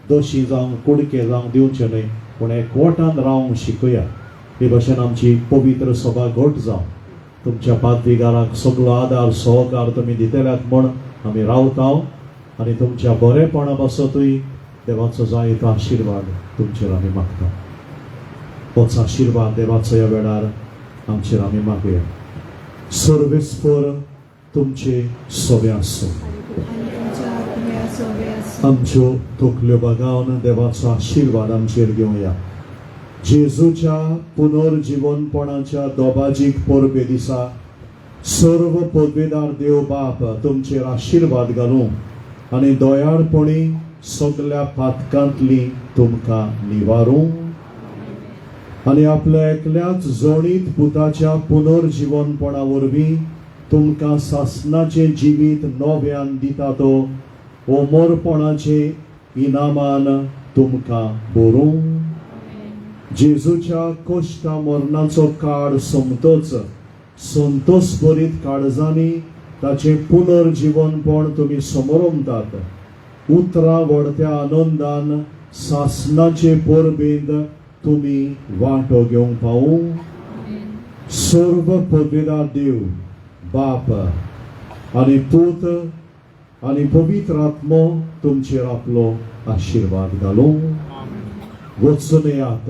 दोशी जावंक कुडके जावंक दिवचे न्हय पूण एकवटान रावंक शिकया हे भशेन आमची पवित्र सभा घट जावं तुमच्या पादवीकाराक सगळो आदार सहकार तुमी दितल्यात म्हण आमी रावता आनी तुमच्या बरेपणा पासतूय देवाचो जायतो आशिर्वाद तुमचेर आमी मागता होच आशिर्वाद देवाचो ह्या वेळार आमचेर आमी मागुया सर्वेस्पर तुमचे सोबे आसूं आमच्यो तकल्यो बगावन देवाचो आशिर्वाद आमचेर घेवया जेजूच्या पुनर्जीवनपणाच्या दोबाजीक परबे दिसा सर्व पदवेदार देव बाप तुमचेर आशिर्वाद घालूं आनी दोयाळपणी सगळ्या पातकांतली तुमकां निवारूं आनी आपल्या एकल्याच जोडीत पुताच्या पुनर्जीवनपणा वरवीं तुमकां सासणाचें जिवीत नव्यान दिता तो ओमोरपणाचे इनामान तुमकां भरूं जेजूच्या कश्टा मरणाचो काळ सोमतोच संतोष भरीत काळजांनी ताचे पुनर्जीवनपण तुम्ही समोरमतात. उतरां व्हडत्या आनंदान सासणाचे परबेंत तुम्ही वांटो घेवंक पावूं. सर्व पदवीदार देव बाप आनी पूत आनी पवित्र आत्मो तुमचेर आपलो आशीर्वाद घालूं. वचून येयात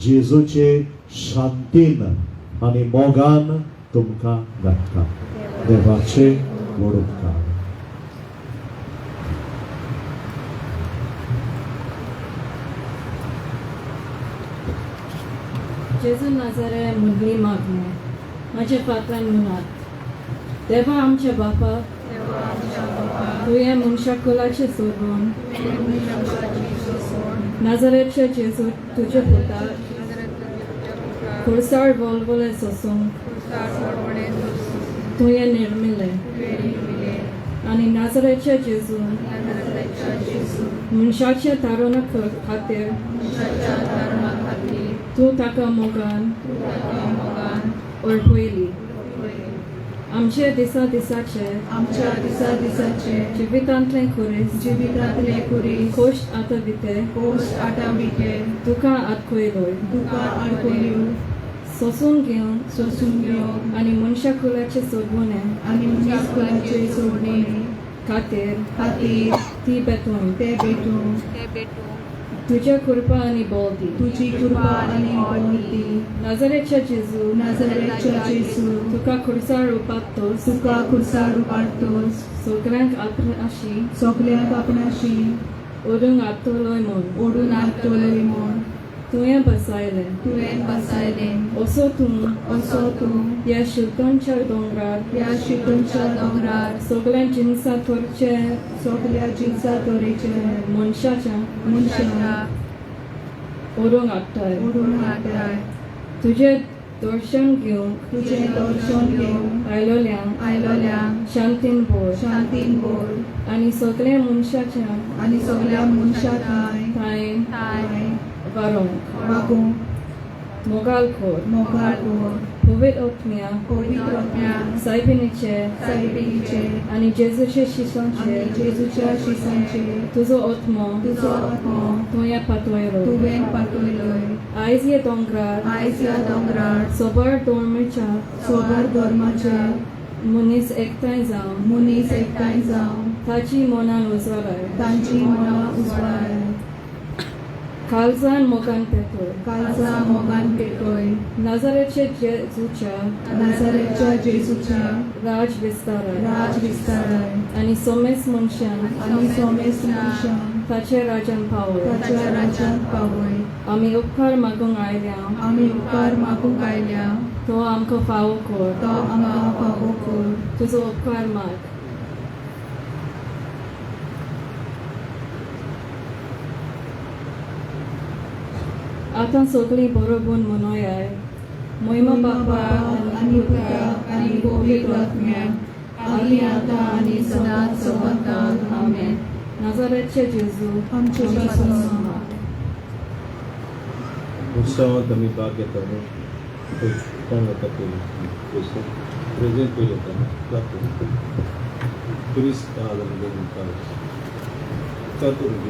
जेजूचे शांतीन आनी मोगान तुमकां धाडटा. देवाचे व्हड उपकार. जेजू नाजारे मुरली मागणे माझे फाटल्यान म्हणात. देवा आमच्या बापा तुवें मनशा कुलाचे सोडून नाजारेच्या जेजू तुजे पुता खुर्सार बोलबोले सोसूंक तुवें निर्मिले आनी नाजारेच्या जेजू मनशाच्या तारुणा खातीर तूं ताका मोगान ओळखयली. आमच्या दिसा दिसाचे जिवितांतले खुरीस खोश आतां भिते तुका आडखयलो सोसून घेवन आनी मनशा कुलाचे सोडवणे खातीर ती बेतून तुझ्या कृपा आणि बोलती नाजारेच्या जेजू तुका खुर्सार उपाडतोस सगळ्यांक आपणाशी ओडून हाडटलोय म्हूण तुवें बसयले. असो तूं ह्या शिल्टोनच्या दोंगरार सगळ्या जिन्सा तोरेचे मनशाच्या ओडूंक हाडटाय. तुझे दर्शन घेवंक आयलोल्यांक शांतीन भोर आनी सगळ्या मनशाच्या थंय वागूंक मोगाल खोर पवित्र आत्म्या सायबिणीचे आनी जेजूचे शिसांचे तुजो आत्मो तुवें पातळयलो. आयज ह्या दोंगरार सोबर धर्माच्या मनीस एकठांय जावन ताची मनान उजवाडाय. काळजान मोगान पेटोय. नाजारेच्या जेजूच्या राज विस्ताराय आनी सोमेस मनशान ताचे राजान पावय. आमी उपकार मागूंक आयल्या तो आमकां फावो कर. तुजो उपकार माग. आतां सगळीं बरोबर मनोयाय. महिमा बापा आनी पुता आनी पवित्र आत्म्याक आनी आतां आनी सदांच आमेन. नाजारेचे जेजू आमचे उत्सवात आमी भाग घेताले. कोण वता प्रेजेंट पयली येता क्रिस्त तातूंत